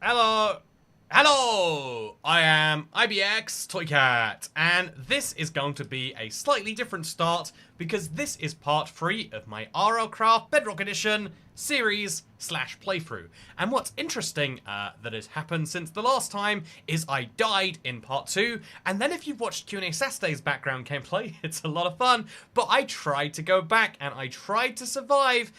Hello! Hello! I am IBX Toycat, and this is going to be a slightly different start because this is part 3 of my RLCraft Bedrock Edition series / playthrough. And what's interesting that has happened since the last time is I died in part 2, and then if you've watched Q&A Saturday's background gameplay, it's a lot of fun, but I tried to go back and I tried to survive,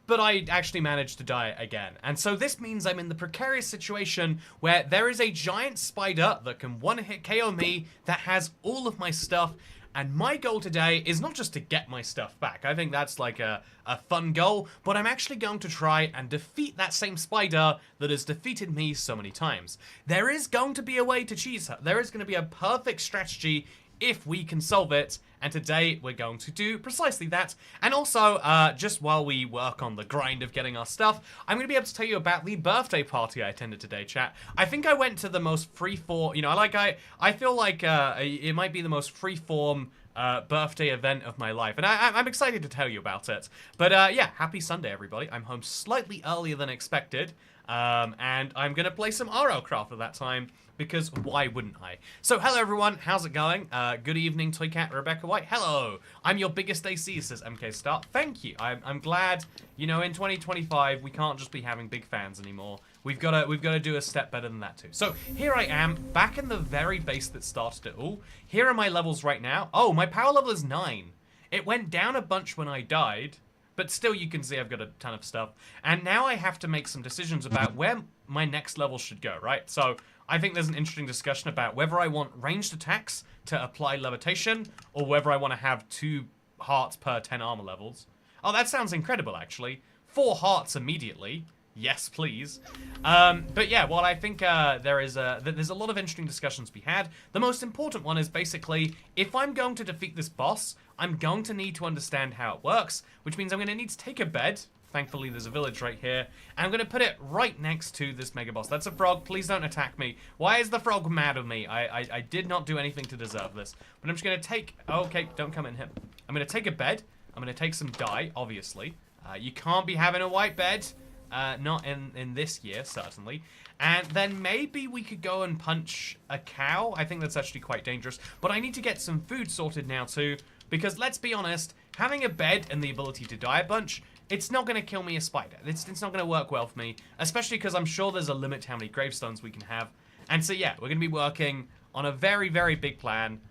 but I actually managed to die again. And so this means I'm in the precarious situation where there is a giant spider that can one-hit KO me that has all of my stuff. And my goal today is not just to get my stuff back. I think that's like a fun goal, but I'm actually going to try and defeat that same spider that has defeated me so many times. There is going to be a way to cheese her. There is going to be a perfect strategy if we can solve it, and today we're going to do precisely that. And also, just while we work on the grind of getting our stuff, I'm going to be able to tell you about the birthday party I attended today, chat. I think I went to the most free-form, you know, I feel like it might be the most free-form birthday event of my life, and I'm excited to tell you about it. But yeah, happy Sunday, everybody. I'm home slightly earlier than expected, and I'm going to play some RLCraft at that time, because why wouldn't I? So, hello everyone, how's it going? Good evening, Toycat, Rebecca White. Hello, I'm your biggest AC, says MK Star. Thank you. I'm glad, you know, in 2025, we can't just be having big fans anymore. We've got to do a step better than that too. So, here I am, back in the very base that started it all. Here are my levels right now. Oh, my power level is 9. It went down a bunch when I died, but still you can see I've got a ton of stuff. And now I have to make some decisions about where my next level should go, right? So, I think there's an interesting discussion about whether I want ranged attacks to apply levitation, or whether I want to have 2 hearts per 10 armor levels. Oh, that sounds incredible, actually. 4 hearts immediately. Yes, please. But yeah, well, I think there's a lot of interesting discussions to be had. The most important one is basically, if I'm going to defeat this boss, I'm going to need to understand how it works, which means I'm going to need to take a bed. Thankfully, there's a village right here. And I'm going to put it right next to this mega boss. That's a frog. Please don't attack me. Why is the frog mad at me? I did not do anything to deserve this. But I'm just going to take... Okay, don't come in here. I'm going to take a bed. I'm going to take some dye, obviously. You can't be having a white bed. Not in this year, certainly. And then maybe we could go and punch a cow. I think that's actually quite dangerous. But I need to get some food sorted now, too. Because, let's be honest, having a bed and the ability to die a bunch... It's not going to kill me a spider. It's not going to work well for me, especially because I'm sure there's a limit to how many gravestones we can have. And so, yeah, we're going to be working on a very, very big plan.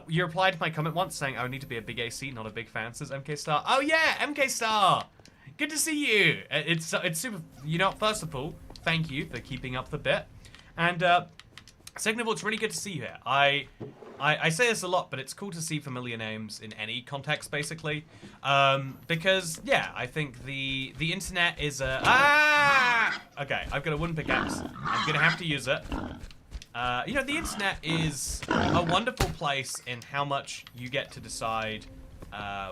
You replied to my comment once saying, I would need to be a big AC, not a big fan, says MK Star. Oh, yeah, MK Star. Good to see you. It's super, you know, first of all, thank you for keeping up the bit. And second of all, it's really good to see you here. I say this a lot, but it's cool to see familiar names in any context, basically. Because, yeah, I think the internet is a... Ah! Okay, I've got a wooden pickaxe. I'm going to have to use it. You know, the internet is a wonderful place in how much you get to decide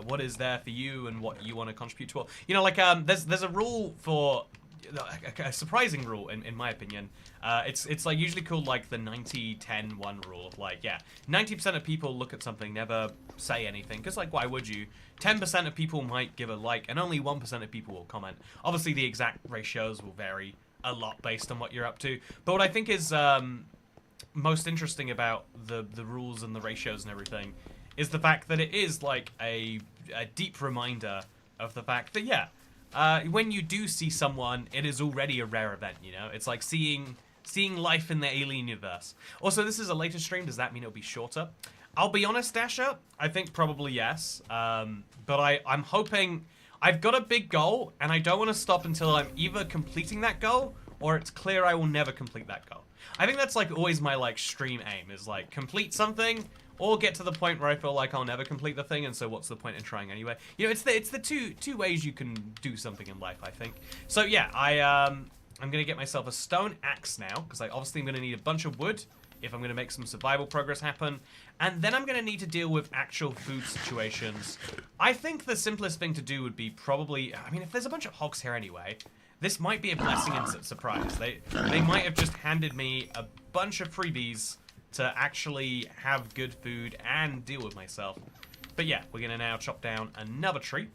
what is there for you and what you want to contribute to. You know, like, there's a rule for... A surprising rule, in my opinion. It's like usually called like the 90-10-1 rule of like, yeah, 90% of people look at something, never say anything, because like, why would you? 10% of people might give a like, and only 1% of people will comment. Obviously, the exact ratios will vary a lot based on what you're up to, but what I think is most interesting about the rules and the ratios and everything is the fact that it is like a deep reminder of the fact that, yeah, when you do see someone, it is already a rare event, you know? It's like seeing life in the alien universe. Also, this is a later stream. Does that mean it'll be shorter? I'll be honest, Dasher. I think probably yes. But I'm hoping... I've got a big goal, and I don't want to stop until I'm either completing that goal, or it's clear I will never complete that goal. I think that's like always my like stream aim, is like complete something, or get to the point where I feel like I'll never complete the thing, and so what's the point in trying anyway? You know, it's the two ways you can do something in life, I think. So yeah, I'm gonna get myself a stone axe now, because obviously I'm gonna need a bunch of wood if I'm gonna make some survival progress happen, and then I'm gonna need to deal with actual food situations. I think the simplest thing to do would be probably, I mean, if there's a bunch of hogs here anyway, this might be a blessing in surprise. They might have just handed me a bunch of freebies to actually have good food and deal with myself. But yeah, we're gonna now chop down another tree.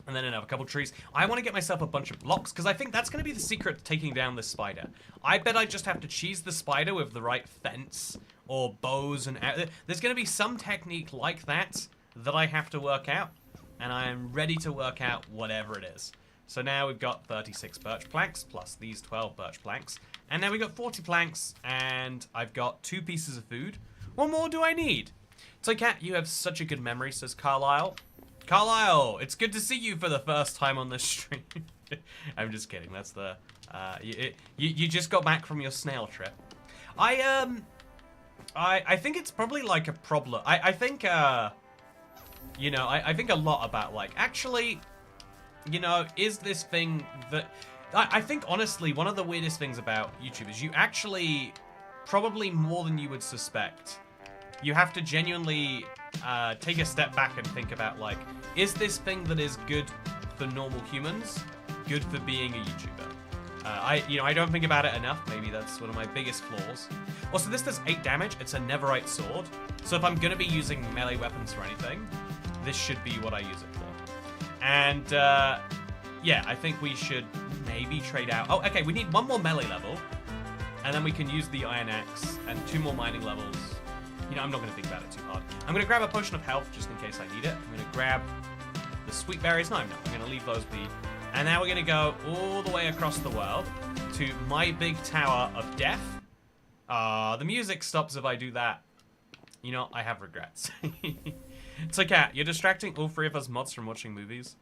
And then another couple trees. I want to get myself a bunch of blocks, because I think that's going to be the secret to taking down this spider. I bet I just have to cheese the spider with the right fence, or bows and... There's going to be some technique like that I have to work out, and I am ready to work out whatever it is. So now we've got 36 birch planks, plus these 12 birch planks, and now we've got 40 planks, and I've got 2 pieces of food. What more do I need? So, Cat, you have such a good memory, says Carlisle. Carlisle, it's good to see you for the first time on this stream. I'm just kidding. That's the you just got back from your snail trip. I think it's probably like a problem. I think you know, I think a lot about like actually, you know, is this thing that I think honestly one of the weirdest things about YouTube is you actually probably more than you would suspect. You have to genuinely take a step back and think about, like, is this thing that is good for normal humans good for being a YouTuber? You know, I don't think about it enough. Maybe that's one of my biggest flaws. Also, this does 8 damage. It's a netherite sword. So if I'm going to be using melee weapons for anything, this should be what I use it for. And, yeah, I think we should maybe trade out. Oh, okay, we need 1 more melee level. And then we can use the iron axe and 2 more mining levels. You know, I'm not going to think about it too hard. I'm going to grab a potion of health just in case I need it. I'm going to grab the sweet berries. No, I'm not. I'm going to leave those be. And now we're going to go all the way across the world to my big tower of death. The music stops if I do that. You know, I have regrets. So, Kat, you're distracting all 3 of us mods from watching movies.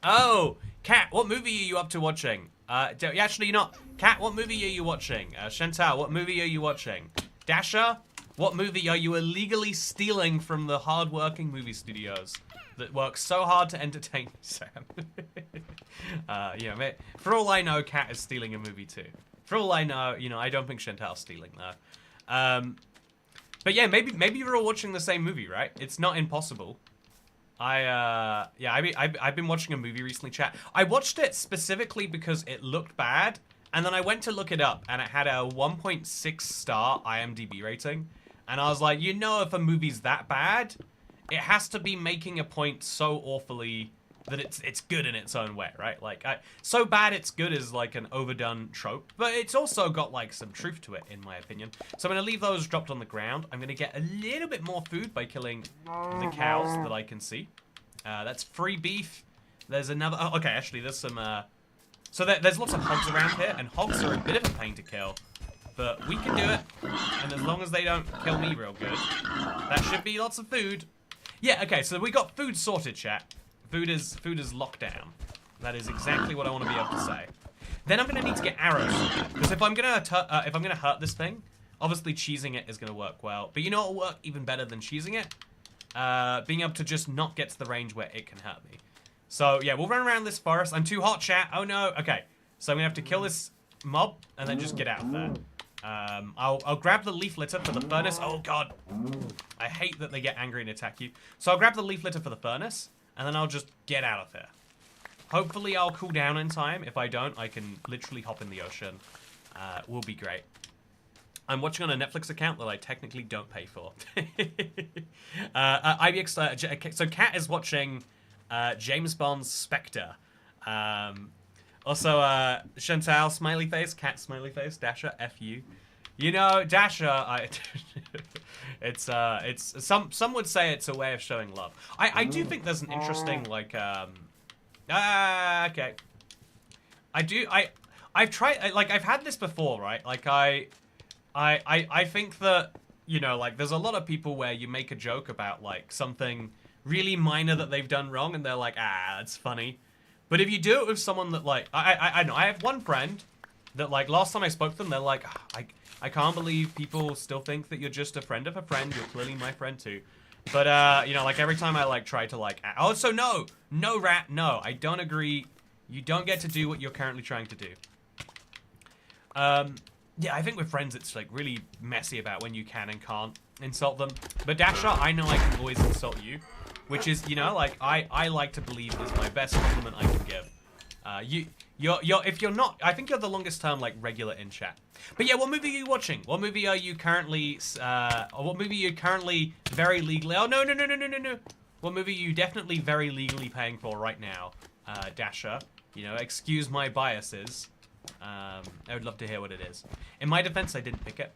Oh, Kat, what movie are you up to watching? Actually, you're not. Kat, what movie are you watching? Chantal, what movie are you watching? Dasha, what movie are you illegally stealing from the hard-working movie studios that work so hard to entertain Sam? You know, for all I know, Kat is stealing a movie too. For all I know, you know, I don't think Chantal's stealing though. But yeah, maybe you're all watching the same movie, right? It's not impossible. Yeah, I've been watching a movie recently, chat. I watched it specifically because it looked bad, and then I went to look it up, and it had a 1.6 star IMDb rating. And I was like, you know, if a movie's that bad, it has to be making a point so awfully that it's good in its own way, right? Like, so bad it's good is like an overdone trope, but it's also got like some truth to it, in my opinion. So I'm gonna leave those dropped on the ground. I'm gonna get a little bit more food by killing the cows that I can see. That's free beef. There's another. Oh, okay, actually, there's some. So there's lots of hogs around here, and hogs are a bit of a pain to kill. But we can do it, and as long as they don't kill me real good, that should be lots of food. Yeah, okay, so we got food sorted, chat. Food is locked down. That is exactly what I want to be able to say. Then I'm gonna need to get arrows, because if I'm gonna hurt this thing, obviously cheesing it is gonna work well. But you know what'll work even better than cheesing it? Being able to just not get to the range where it can hurt me. So yeah, we'll run around this forest. I'm too hot, chat. Oh no. Okay, so I'm gonna have to kill this mob and then just get out of there. I'll grab the leaf litter for the furnace. Oh god, I hate that they get angry and attack you. So I'll grab the leaf litter for the furnace, and then I'll just get out of here. Hopefully I'll cool down in time. If I don't, I can literally hop in the ocean. Will be great. I'm watching on a Netflix account that I technically don't pay for. So Kat is watching James Bond's Spectre. Also, Chantal, smiley face, Cat, smiley face, Dasha, F you. You know, Dasha, it's some would say it's a way of showing love. I do think there's an interesting, like, okay. I've tried, like, I've had this before, right? Like, I think that, you know, like, there's a lot of people where you make a joke about, like, something really minor that they've done wrong, and they're like, it's funny. But if you do it with someone that, like, I know, I have one friend that, like, last time I spoke to them, they're like, I can't believe people still think that you're just a friend of a friend. You're clearly my friend too. But, you know, like, every time I, like, try to, like, oh, so no, rat, no, I don't agree. You don't get to do what you're currently trying to do. Yeah, I think with friends, it's, like, really messy about when you can and can't insult them. But Dasha, I know I can always insult you. Which is, you know, like, I like to believe is my best compliment I can give. If you're not, I think you're the longest term, like, regular in chat. But yeah, what movie are you watching? What movie are you currently, very legally, oh, no. What movie are you definitely very legally paying for right now, Dasher? You know, excuse my biases. I would love to hear what it is. In my defense, I didn't pick it.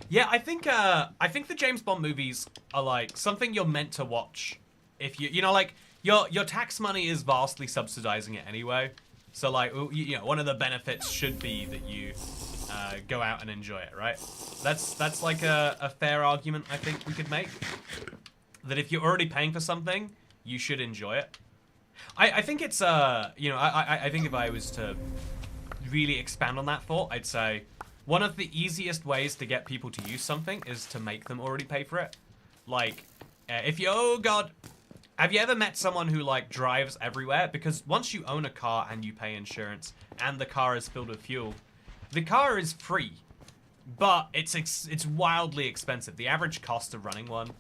Yeah, I think the James Bond movies are like something you're meant to watch. If you know, like your tax money is vastly subsidizing it anyway. So like, you know, one of the benefits should be that you go out and enjoy it, right? That's like a fair argument I think we could make. That if you're already paying for something, you should enjoy it. I think it's you know, I think if I was to really expand on that thought, I'd say one of the easiest ways to get people to use something is to make them already pay for it. Like, if you, oh god, have you ever met someone who like drives everywhere? Because once you own a car and you pay insurance and the car is filled with fuel, the car is free, but it's wildly expensive. The average cost of running one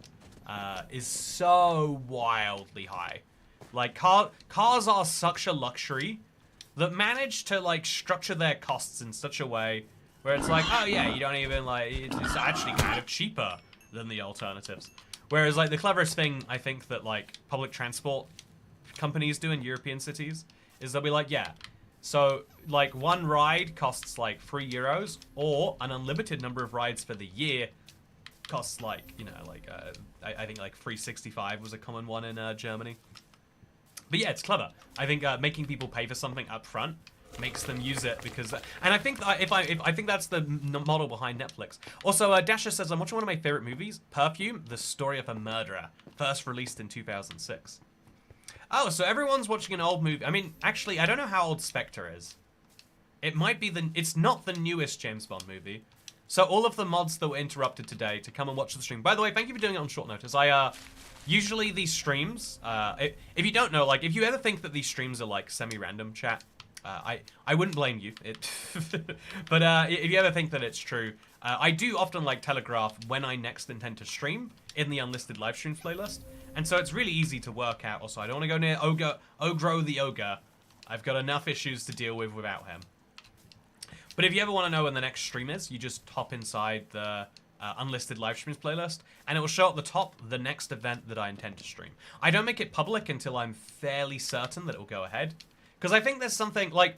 is so wildly high. Like cars are such a luxury that manage to like structure their costs in such a way where it's like, oh yeah, you don't even like, it's actually kind of cheaper than the alternatives. Whereas like the cleverest thing I think that like public transport companies do in European cities is they'll be like, yeah, so like one ride costs like €3 or an unlimited number of rides for the year costs like, you know, like I think like 365 was a common one in Germany. But yeah, it's clever. I think making people pay for something up front makes them use it because, and I think that I think that's the model behind Netflix. Also, Dasher says I'm watching one of my favorite movies, Perfume: The Story of a Murderer, first released in 2006. Oh, so everyone's watching an old movie. I mean, actually, I don't know how old Spectre is. It might be it's not the newest James Bond movie. So all of the mods that were interrupted today to come and watch the stream. By the way, thank you for doing it on short notice. Usually these streams, if you don't know, like if you ever think that these streams are like semi-random chat, I wouldn't blame you. But if you ever think that it's true, I do often like telegraph when I next intend to stream in the unlisted live streams playlist. And so it's really easy to work out. Also, I don't want to go near Ogro the Ogre. I've got enough issues to deal with without him. But if you ever want to know when the next stream is, you just hop inside the unlisted live streams playlist, and it will show at the top the next event that I intend to stream. I don't make it public until I'm fairly certain that it will go ahead. Because I think there's something, like,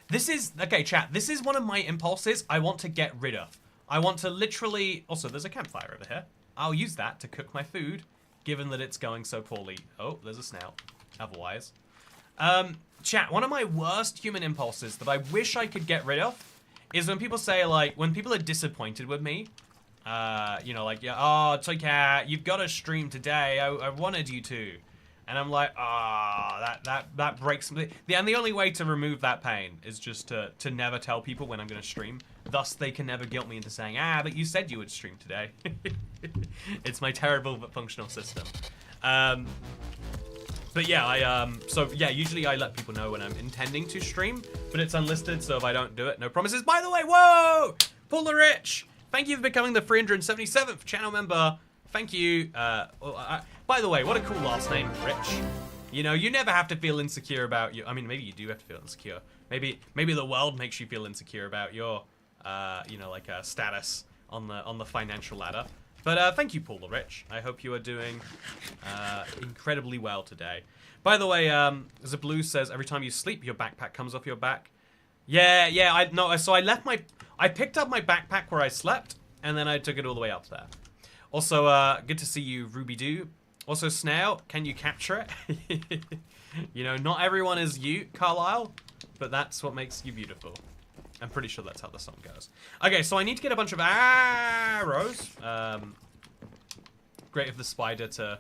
this is, okay, chat, this is one of my impulses I want to get rid of. I want to literally, also, there's a campfire over here. I'll use that to cook my food, given that it's going so poorly. Oh, there's a snout, otherwise. Chat, one of my worst human impulses that I wish I could get rid of is when people say, like, when people are disappointed with me, you know, like, yeah, oh, Toy Cat, you've got to stream today. I wanted you to. And I'm like, ah, that breaks me. And the only way to remove that pain is just to never tell people when I'm going to stream. Thus, they can never guilt me into saying, but you said you would stream today. It's my terrible but functional system. But yeah, so yeah, usually I let people know when I'm intending to stream, but it's unlisted, so if I don't do it, no promises. By the way, whoa! Paul the Rich, thank you for becoming the 377th channel member. Thank you. By the way, what a cool last name, Rich. You know, you never have to feel insecure about you. I mean, maybe you do have to feel insecure. Maybe the world makes you feel insecure about your, you know, like status on the financial ladder. But thank you, Paul the Rich. I hope you are doing incredibly well today. By the way, Zablu says every time you sleep, your backpack comes off your back. Yeah. So I picked up my backpack where I slept, and then I took it all the way up there. Also, good to see you, Ruby Doo. Also, Snail, can you capture it? You know, not everyone is you, Carlisle, but that's what makes you beautiful. I'm pretty sure that's how the song goes. Okay, so I need to get a bunch of arrows. Great of the spider to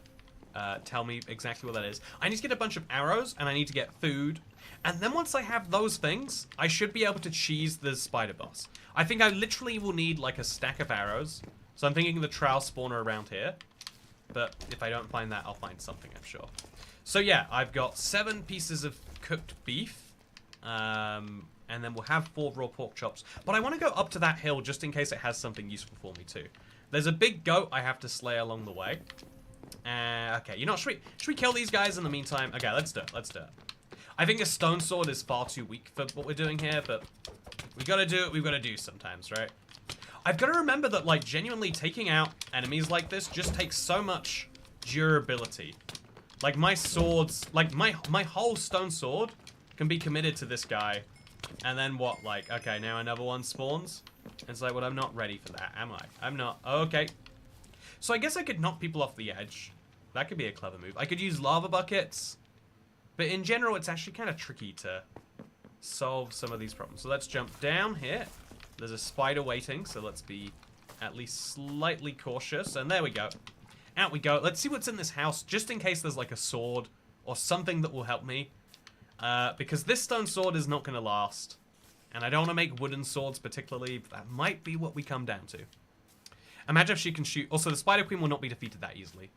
tell me exactly what that is. I need to get a bunch of arrows, and I need to get food. And then once I have those things, I should be able to cheese the spider boss. I think I literally will need like a stack of arrows. So I'm thinking the trowel spawner around here. But if I don't find that, I'll find something, I'm sure. So yeah, I've got 7 pieces of cooked beef. And then we'll have 4 raw pork chops. But I want to go up to that hill just in case it has something useful for me too. There's a big goat I have to slay along the way. Okay, you know, should we kill these guys in the meantime? Okay, let's do it. I think a stone sword is far too weak for what we're doing here, but we gotta do what we've gotta do sometimes, right? I've got to remember that, like, genuinely taking out enemies like this just takes so much durability. Like, my swords... Like, my whole stone sword can be committed to this guy. And then what? Like, okay, now another one spawns. It's like, well, I'm not ready for that, am I? I'm not. Okay. So I guess I could knock people off the edge. That could be a clever move. I could use lava buckets. But in general, it's actually kind of tricky to solve some of these problems. So let's jump down here. There's a spider waiting, so let's be at least slightly cautious. And there we go. Out we go. Let's see what's in this house, just in case there's like a sword or something that will help me. Because this stone sword is not going to last. And I don't want to make wooden swords particularly, but that might be what we come down to. Imagine if she can shoot. Also, the Spider Queen will not be defeated that easily.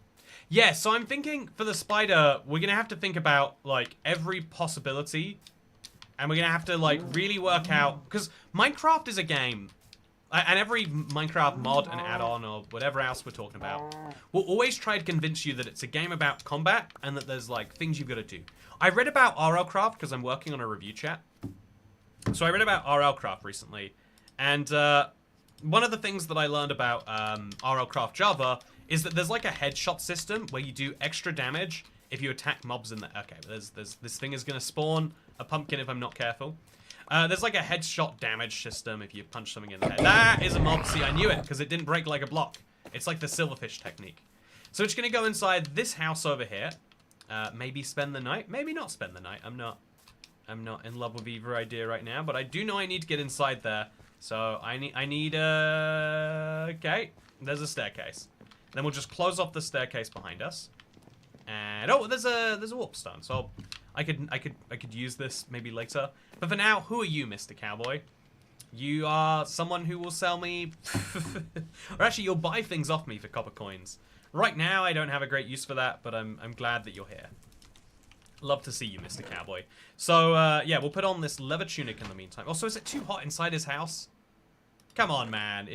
Yeah, so I'm thinking for the spider, we're going to have to think about, like, every possibility. And we're going to have to, like, really work out... Because Minecraft is a game. And every Minecraft mod and add-on or whatever else we're talking about will always try to convince you that it's a game about combat and that there's, like, things you've got to do. I read about RLCraft because I'm working on a review chat. So I read about RLCraft recently. And one of the things that I learned about RLCraft Java is that there's, like, a headshot system where you do extra damage if you attack mobs in the... Okay, this thing is going to spawn a pumpkin if I'm not careful. There's like a headshot damage system if you punch something in the head. That is a mob. See, I knew it because it didn't break like a block. It's like the silverfish technique. So it's going to go inside this house over here. Maybe spend the night. Maybe not spend the night. I'm not in love with either idea right now, but I do know I need to get inside there. So I need okay. There's a staircase. Then we'll just close off the staircase behind us. And oh, there's a warp stone. So I could use this maybe later. But for now, who are you, Mr. Cowboy? You are someone who will sell me... or actually, you'll buy things off me for copper coins. Right now, I don't have a great use for that, but I'm glad that you're here. Love to see you, Mr. Cowboy. So, yeah, we'll put on this leather tunic in the meantime. Also, is it too hot inside his house? Come on, man.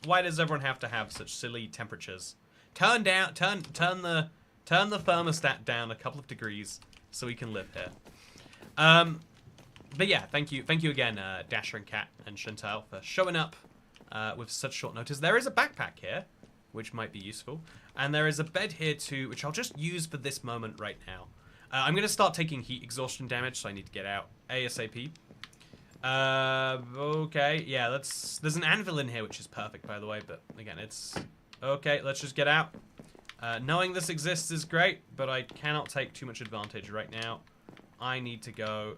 Why does everyone have to have such silly temperatures? Turn the thermostat down a couple of degrees so we can live here. But yeah, thank you again, Dasher and Cat and Chantal for showing up with such short notice. There is a backpack here, which might be useful, and there is a bed here too, which I'll just use for this moment right now. I'm going to start taking heat exhaustion damage, so I need to get out ASAP. Okay, yeah, there's an anvil in here, which is perfect, by the way, but again, it's... Okay, let's just get out. Knowing this exists is great, but I cannot take too much advantage right now. I need to go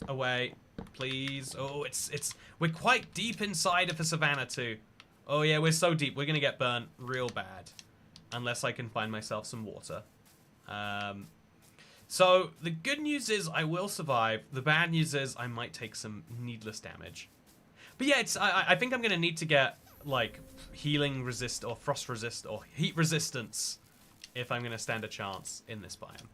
away, please. Oh, we're quite deep inside of the savannah too. Oh yeah, we're so deep. We're gonna get burnt real bad, unless I can find myself some water. So the good news is I will survive. The bad news is I might take some needless damage. But yeah, I think I'm gonna need to get like healing resist or frost resist or heat resistance if I'm gonna stand a chance in this biome.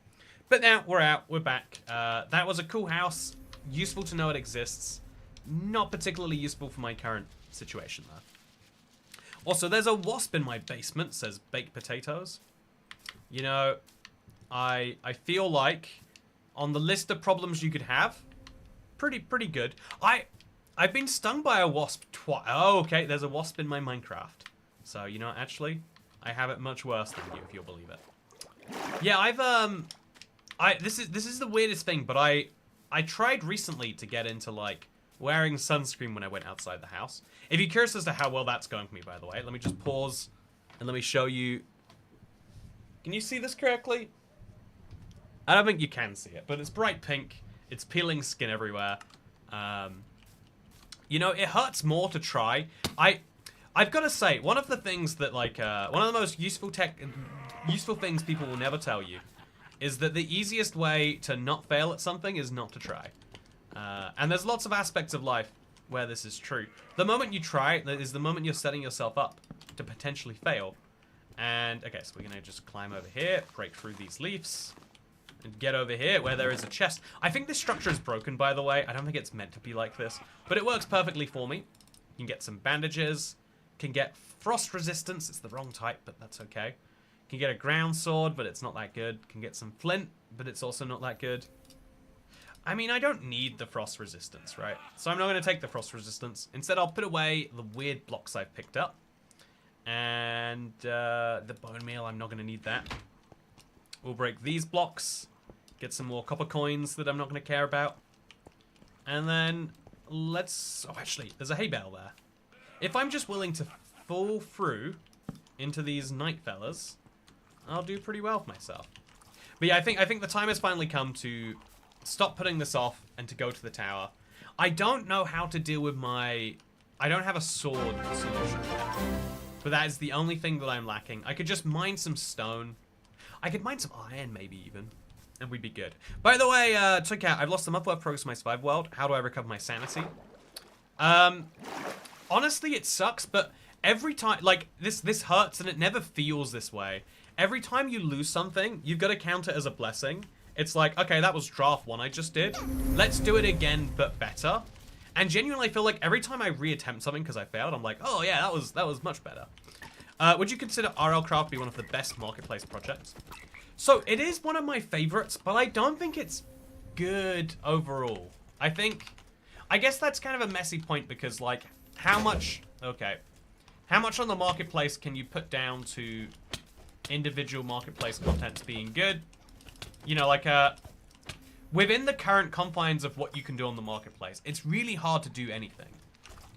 But now we're out. We're back. That was a cool house. Useful to know it exists. Not particularly useful for my current situation, though. Also, there's a wasp in my basement, says baked potatoes. You know, I feel like on the list of problems you could have, pretty good. I've been stung by a wasp twice. Oh, okay, there's a wasp in my Minecraft. So, you know, actually, I have it much worse than you, if you'll believe it. Yeah, this is the weirdest thing, but I tried recently to get into, like, wearing sunscreen when I went outside the house. If you're curious as to how well that's going for me, by the way, let me just pause and let me show you. Can you see this correctly? I don't think you can see it, but it's bright pink. It's peeling skin everywhere. You know, it hurts more to try. I've got to say, one of the things that, like, one of the most useful things people will never tell you is that the easiest way to not fail at something is not to try. And there's lots of aspects of life where this is true. The moment you try is the moment you're setting yourself up to potentially fail. And, okay, so we're going to just climb over here, break through these leaves, and get over here where there is a chest. I think this structure is broken, by the way. I don't think it's meant to be like this, but it works perfectly for me. You can get some bandages, can get frost resistance. It's the wrong type, but that's okay. Can get a ground sword, but it's not that good. Can get some flint, but it's also not that good. I mean, I don't need the frost resistance, right? So I'm not going to take the frost resistance. Instead, I'll put away the weird blocks I've picked up. And the bone meal, I'm not going to need that. We'll break these blocks. Get some more copper coins that I'm not going to care about. And then let's... Oh, actually, there's a hay bale there. If I'm just willing to fall through into these night fellas, I'll do pretty well for myself. But yeah, I think the time has finally come to stop putting this off and to go to the tower. I don't know how to deal with my... I don't have a sword solution yet. But that is the only thing that I'm lacking. I could just mine some stone. I could mine some iron, maybe even. And we'd be good. By the way, Toy Cat, I've lost the month worth of progress in my survival world. How do I recover my sanity? Honestly, it sucks, but every time... Like, this hurts and it never feels this way. Every time you lose something, you've got to count it as a blessing. It's like, okay, that was draft 1 I just did. Let's do it again, but better. And genuinely, I feel like every time I reattempt something because I failed, I'm like, oh yeah, that was much better. Would you consider RLCraft to be one of the best marketplace projects? So, it is one of my favorites, but I don't think it's good overall. I guess that's kind of a messy point because, like, how much on the marketplace can you put down to individual marketplace contents being good? You know, like, within the current confines of what you can do on the marketplace, it's really hard to do anything.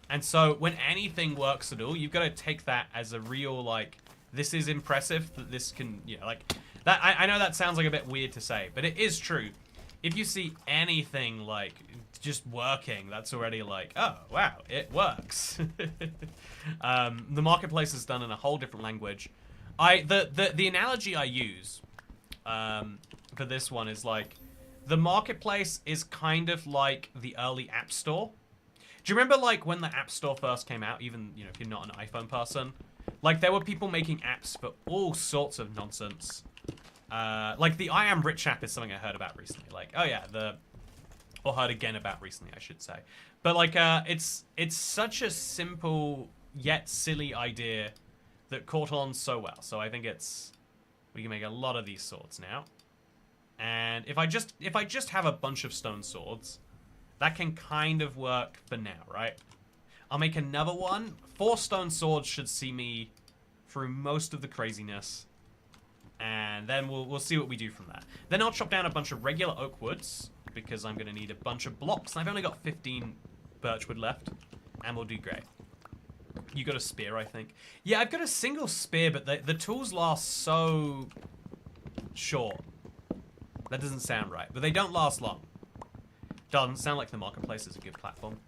And so, when anything works at all, you've got to take that as a real, like, this is impressive, that this can, you know, like, that, I know that sounds like a bit weird to say, but it is true. If you see anything, like, just working, that's already like, oh, wow, it works. The marketplace is done in a whole different language. The analogy I use for this one is like, the marketplace is kind of like the early App Store. Do you remember like when the App Store first came out, even, you know, if you're not an iPhone person? Like there were people making apps for all sorts of nonsense. Like the I Am Rich app is something I heard about recently. Like, oh yeah, or heard again about recently, I should say. But like, it's such a simple yet silly idea that caught on so well. So I think we can make a lot of these swords now. And if I just have a bunch of stone swords, that can kind of work for now, right? I'll make another one. 4 stone swords should see me through most of the craziness. And then we'll see what we do from that. Then I'll chop down a bunch of regular oak woods, because I'm going to need a bunch of blocks. And I've only got 15 birchwood left, and we'll do great. You got a spear, I think. Yeah, I've got a single spear, but the tools last so short. That doesn't sound right, but they don't last long. Doesn't sound like the marketplace is a good platform.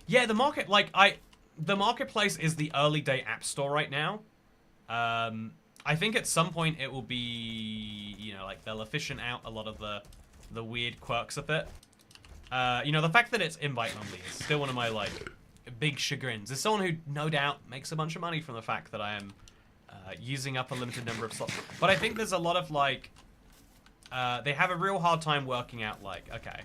Yeah, the marketplace is the early day app store right now. I think at some point it will be, you know, like they'll efficient out a lot of the weird quirks of it. You know, the fact that it's invite only is still one of my like big chagrins. As someone who no doubt makes a bunch of money from the fact that I am using up a limited number of slots. But I think there's a lot of like, they have a real hard time working out like, okay,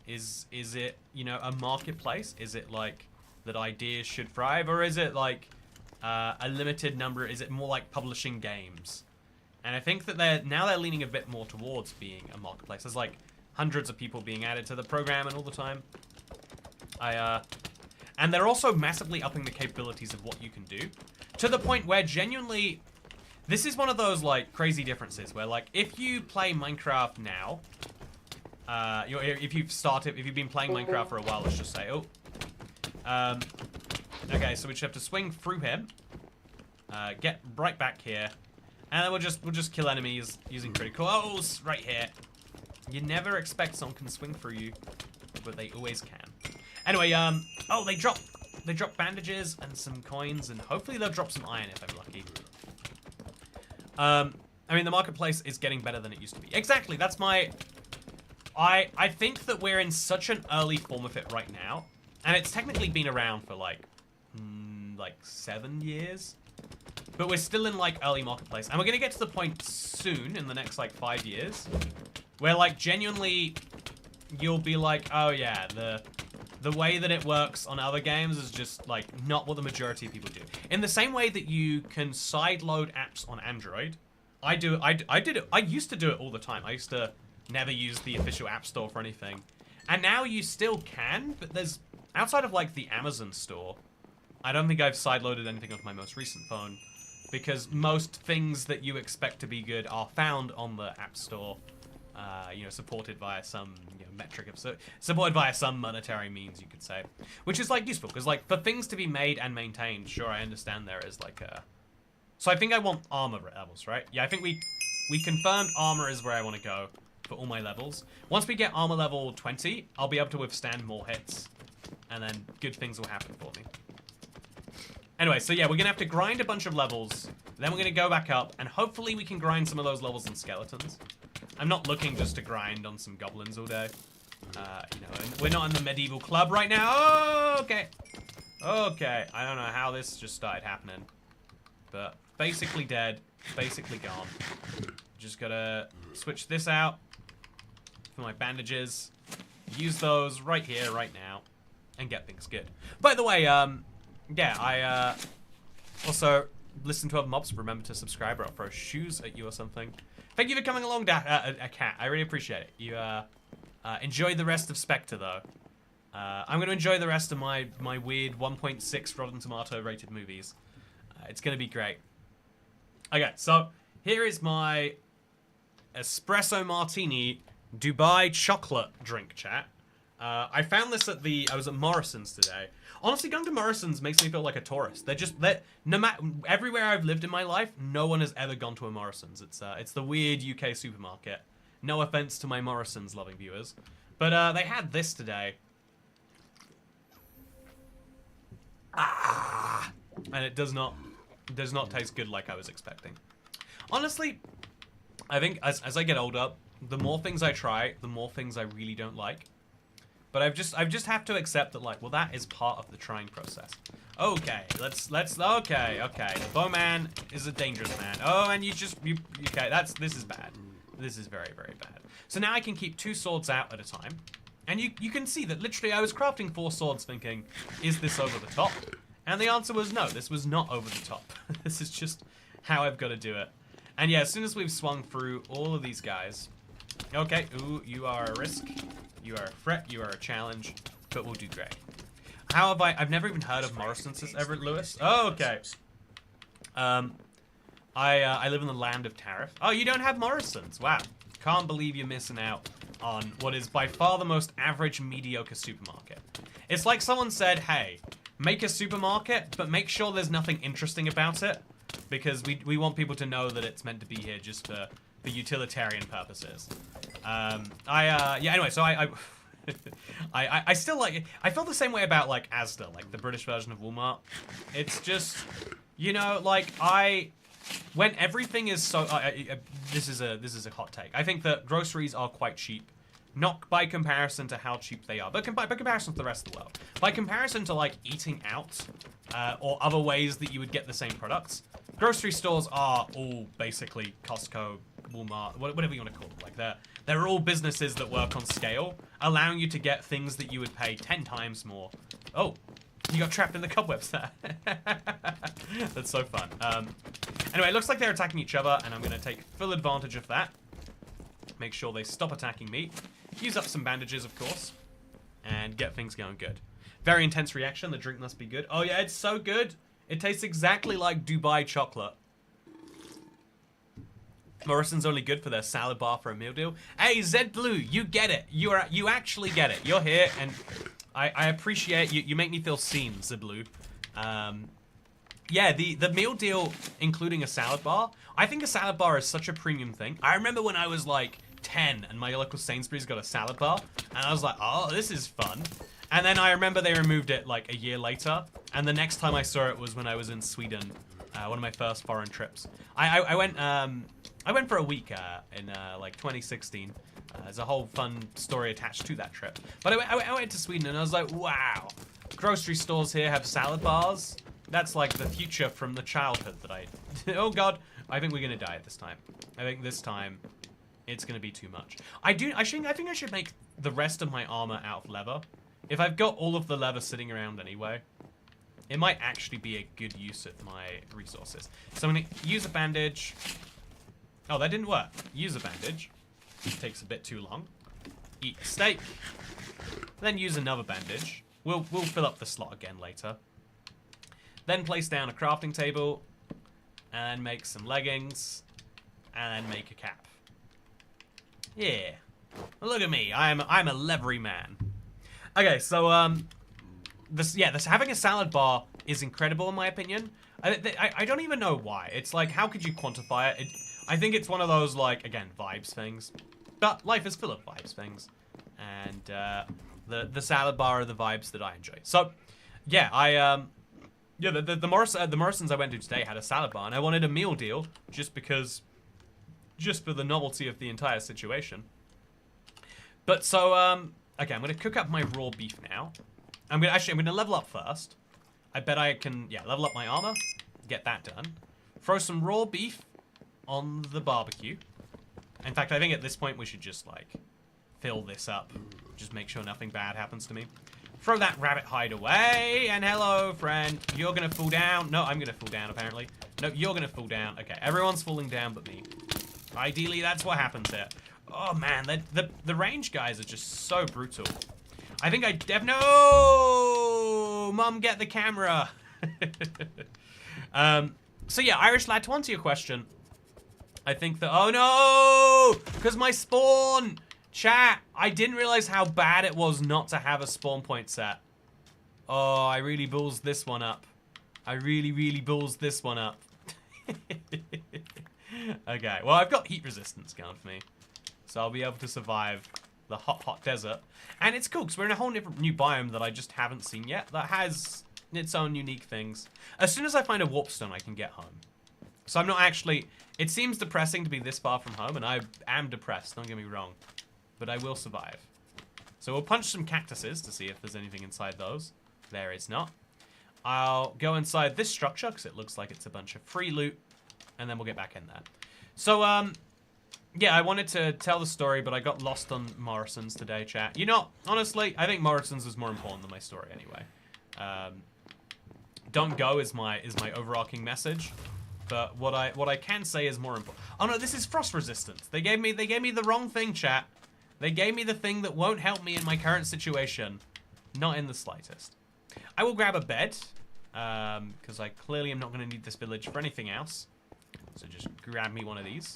is it, you know, a marketplace? Is it like that ideas should thrive, or is it like a limited number? Is it more like publishing games? And I think that they're leaning a bit more towards being a marketplace. There's like hundreds of people being added to the program and all the time. And they're also massively upping the capabilities of what you can do, to the point where genuinely, this is one of those like crazy differences where like if you play Minecraft now, if you've been playing Minecraft for a while, let's just say, okay, so we just have to swing through him, get right back here, and then we'll just kill enemies using critical. Oh, right here. You never expect someone can swing through you, but they always can. Anyway, oh, they drop bandages and some coins, and hopefully they'll drop some iron if I'm lucky. I mean, the marketplace is getting better than it used to be. Exactly, that's my... I think that we're in such an early form of it right now, and it's technically been around for like 7 years, but we're still in like early marketplace, and we're gonna get to the point soon in the next like 5 years where like genuinely you'll be like, oh yeah, the way that it works on other games is just like not what the majority of people do. In the same way that you can sideload apps on Android, I used to do it all the time. I used to never use the official app store for anything, and now you still can, but there's, outside of like the Amazon store, I don't think I've sideloaded anything off my most recent phone. because most things that you expect to be good are found on the App Store. You know, supported via some metric of supported via some monetary means, you could say, which is like useful because like for things to be made and maintained, sure, I understand there is like a. So I think I want armor levels, right? Yeah, I think we confirmed armor is where I want to go for all my levels. Once we get armor level 20, I'll be able to withstand more hits, and then good things will happen for me. Anyway, so yeah, we're gonna have to grind a bunch of levels, then we're gonna go back up, and hopefully we can grind some of those levels in skeletons. I'm not looking just to grind on some goblins all day. You know, and we're not in the medieval club right now. Oh, okay. Okay, I don't know how this just started happening. But basically dead, basically gone. Just gotta switch this out for my bandages. Use those right here, right now, and get things good. By the way, yeah, I also listen to other mobs. Remember to subscribe or I'll throw shoes at you or something. Thank you for coming along, a cat. I really appreciate it. You enjoy the rest of Spectre, though. I'm going to enjoy the rest of my weird 1.6 Rotten Tomato rated movies. It's going to be great. Okay, so here is my espresso martini Dubai chocolate drink, chat. I found this at I was at Morrison's today. Honestly, going to Morrison's makes me feel like a tourist. No matter, everywhere I've lived in my life, no one has ever gone to a Morrison's. It's the weird UK supermarket. No offense to my Morrison's loving viewers. But they had this today. And it does not taste good like I was expecting. Honestly, I think as I get older, the more things I try, the more things I really don't like. But I've just have to accept that, like, well, that is part of the trying process. Okay, let's okay. The bowman is a dangerous man. Oh, and okay, this is bad. This is very, very bad. So now I can keep 2 swords out at a time. And you can see that literally I was crafting 4 swords thinking, is this over the top? And the answer was no, this was not over the top. This is just how I've got to do it. And yeah, as soon as we've swung through all of these guys, okay, ooh, you are a risk. You are a threat, you are a challenge, but we'll do great. How have I've never even heard of Morrison's ever, Lewis. Oh, okay. I live in the land of tariff. Oh, you don't have Morrison's. Wow. Can't believe you're missing out on what is by far the most average, mediocre supermarket. It's like someone said, hey, make a supermarket, but make sure there's nothing interesting about it, because we want people to know that it's meant to be here just for utilitarian purposes. Yeah, anyway, so I still like it. I feel the same way about, like, Asda, like the British version of Walmart. It's just, you know, like, when everything is so, this is a hot take. I think that groceries are quite cheap, not by comparison to how cheap they are, but by comparison to the rest of the world. By comparison to, like, eating out, or other ways that you would get the same products, grocery stores are all basically Costco, Walmart, whatever you want to call them. Like, they're all businesses that work on scale, allowing you to get things that you would pay 10 times more. Oh, you got trapped in the cobwebs there. That's so fun. Anyway, it looks like they're attacking each other, and I'm going to take full advantage of that. Make sure they stop attacking me. Use up some bandages, of course, and get things going good. Very intense reaction. The drink must be good. Oh, yeah, it's so good. It tastes exactly like Dubai chocolate. Morrison's only good for their salad bar for a meal deal. Hey, Zed Blue, you get it. You actually get it. You're here, and I appreciate you. You make me feel seen, Zed Blue. Yeah, the meal deal, including a salad bar. I think a salad bar is such a premium thing. I remember when I was like 10 and my local Sainsbury's got a salad bar, and I was like, oh, this is fun. And then I remember they removed it like a year later, and the next time I saw it was when I was in Sweden, one of my first foreign trips. I went for a week in like 2016. There's a whole fun story attached to that trip. But I went to Sweden and I was like, wow, grocery stores here have salad bars. That's like the future from the childhood that I... Oh god, I think we're gonna die this time. I think this time it's gonna be too much. I think I should make the rest of my armor out of leather. If I've got all of the leather sitting around anyway, it might actually be a good use of my resources. So I'm gonna use a bandage. Oh, that didn't work. Use a bandage. It takes a bit too long. Eat a steak. Then use another bandage. We'll fill up the slot again later. Then place down a crafting table. and make some leggings, and then make a cap. Yeah. Look at me. I'm a leathery man. Okay, so this having a salad bar is incredible in my opinion. I don't even know why. It's like, how could you quantify it? I think it's one of those, like, again, vibes things. But life is full of vibes things. And the salad bar are the vibes that I enjoy. So, yeah, the Morrisons I went to today had a salad bar, and I wanted a meal deal just for the novelty of the entire situation. But so, okay, I'm gonna cook up my raw beef now. I'm gonna level up first. I bet I can, level up my armor, get that done. Throw some raw beef on the barbecue. In fact, I think at this point we should just, like, fill this up. Just make sure nothing bad happens to me. Throw that rabbit hide away, and hello, friend. You're gonna fall down. No, I'm gonna fall down, apparently. No, you're gonna fall down. Okay, everyone's falling down but me. Ideally, that's what happens here. Oh, man, the range guys are just so brutal. I think no! Mum, get the camera. So, yeah, Irish lad, to answer your question, I think that... Oh, no! Because my spawn... Chat, I didn't realize how bad it was not to have a spawn point set. Oh, I really balls this one up. I really, really balls this one up. Okay, well, I've got heat resistance going for me. So I'll be able to survive the hot, hot desert. And it's cool, because we're in a whole different new biome that I just haven't seen yet. That has its own unique things. As soon as I find a warp stone, I can get home. So I'm not actually... It seems depressing to be this far from home, and I am depressed, don't get me wrong. But I will survive. So we'll punch some cactuses to see if there's anything inside those. There is not. I'll go inside this structure, because it looks like it's a bunch of free loot. And then we'll get back in there. So, yeah, I wanted to tell the story, but I got lost on Morrison's today, chat. You know, honestly, I think Morrison's is more important than my story anyway. Don't go is my overarching message. But what I can say is more important. Oh no, this is frost resistance. They gave me the wrong thing, chat. They gave me the thing that won't help me in my current situation. Not in the slightest. I will grab a bed, because I clearly am not going to need this village for anything else. So just grab me one of these.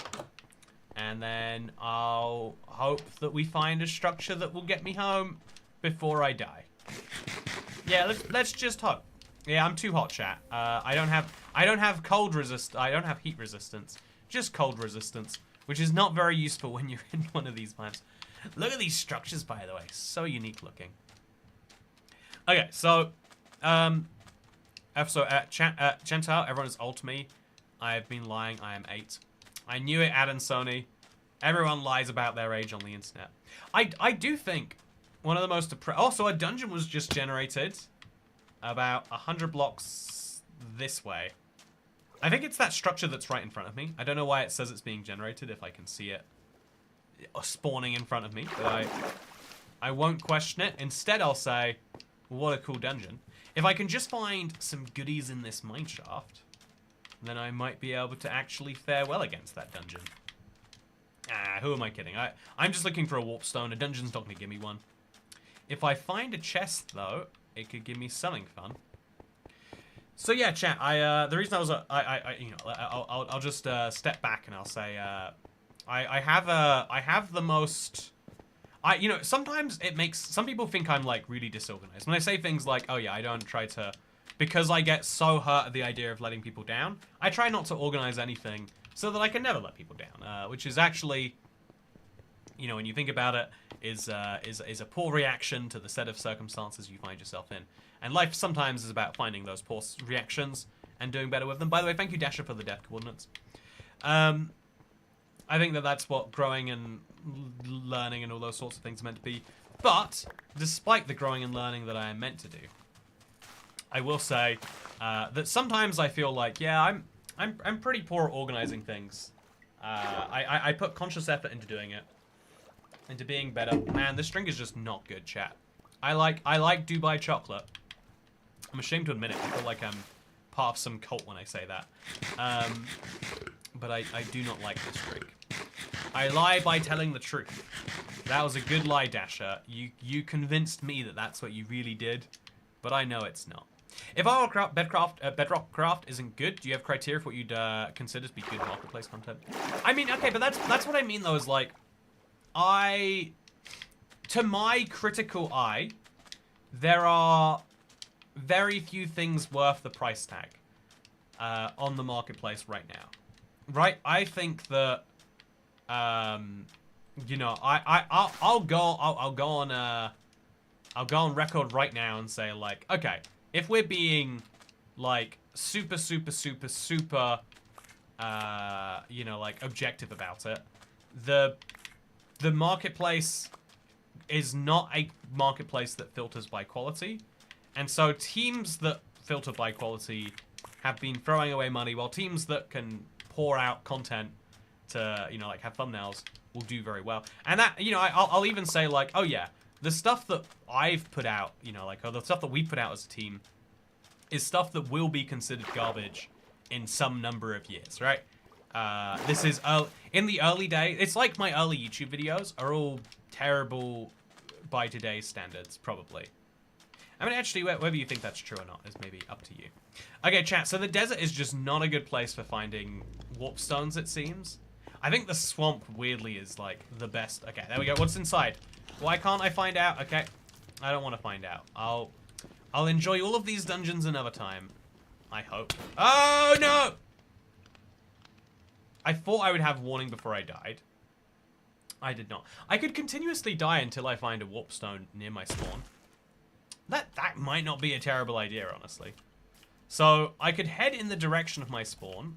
And then I'll hope that we find a structure that will get me home before I die. Yeah, let's just hope. Yeah, I'm too hot, chat. I don't have cold resist. I don't have heat resistance. Just cold resistance, which is not very useful when you're in one of these maps. Look at these structures, by the way. So unique looking. Okay, so, Chantal, everyone is old to me. I have been lying. I am 8. I knew it, Ad and Sony. Everyone lies about their age on the internet. I do think one of the most... Also, a dungeon was just generated about 100 blocks this way. I think it's that structure that's right in front of me. I don't know why it says it's being generated if I can see it spawning in front of me. But I won't question it. Instead, I'll say, what a cool dungeon. If I can just find some goodies in this mineshaft, then I might be able to actually fare well against that dungeon. Ah, who am I kidding? I'm just looking for a warp stone. A dungeon's not going to give me one. If I find a chest, though, it could give me something fun. So yeah, chat. The reason I was, I'll just step back and I'll say, I have the most. Sometimes it makes some people think I'm like really disorganized when I say things like, oh yeah, I don't try to, because I get so hurt at the idea of letting people down. I try not to organize anything so that I can never let people down, which is actually, when you think about it, is a poor reaction to the set of circumstances you find yourself in. And life sometimes is about finding those poor reactions and doing better with them. By the way, thank you, Dasher, for the death coordinates. I think that's what growing and learning and all those sorts of things are meant to be. But, despite the growing and learning that I am meant to do, I will say that sometimes I feel like, yeah, I'm pretty poor at organizing things. I put conscious effort into doing it. Into being better. Man, this drink is just not good, chat. I like Dubai chocolate. I'm ashamed to admit it. I feel like I'm part of some cult when I say that. But I do not like this drink. I lie by telling the truth. That was a good lie, Dasher. You convinced me that that's what you really did. But I know it's not. If Bedrock Craft isn't good, do you have criteria for what you'd consider to be good marketplace content? I mean, okay, but that's what I mean though. Is like, to my critical eye, there are very few things worth the price tag on the marketplace right now. Right? I think that, you know, I'll go on record right now and say, like, okay, if we're being like super, you know, like objective about it, the marketplace is not a marketplace that filters by quality, and so teams that filter by quality have been throwing away money, while teams that can pour out content to, you know, like have thumbnails will do very well. And that, you know, I'll even say, like, oh yeah, the stuff that I've put out, you know, like, or the stuff that we put out as a team is stuff that will be considered garbage in some number of years, right? This is in the early days. It's like my early YouTube videos are all terrible by today's standards, probably. I mean, actually, whether you think that's true or not is maybe up to you. Okay, chat, so the desert is just not a good place for finding warp stones, it seems. I think the swamp, weirdly, is, like, the best. Okay, there we go. What's inside? Why can't I find out? Okay, I don't want to find out. I'll enjoy all of these dungeons another time. I hope. Oh, no! I thought I would have warning before I died. I did not. I could continuously die until I find a warp stone near my spawn. That might not be a terrible idea, honestly. So, I could head in the direction of my spawn,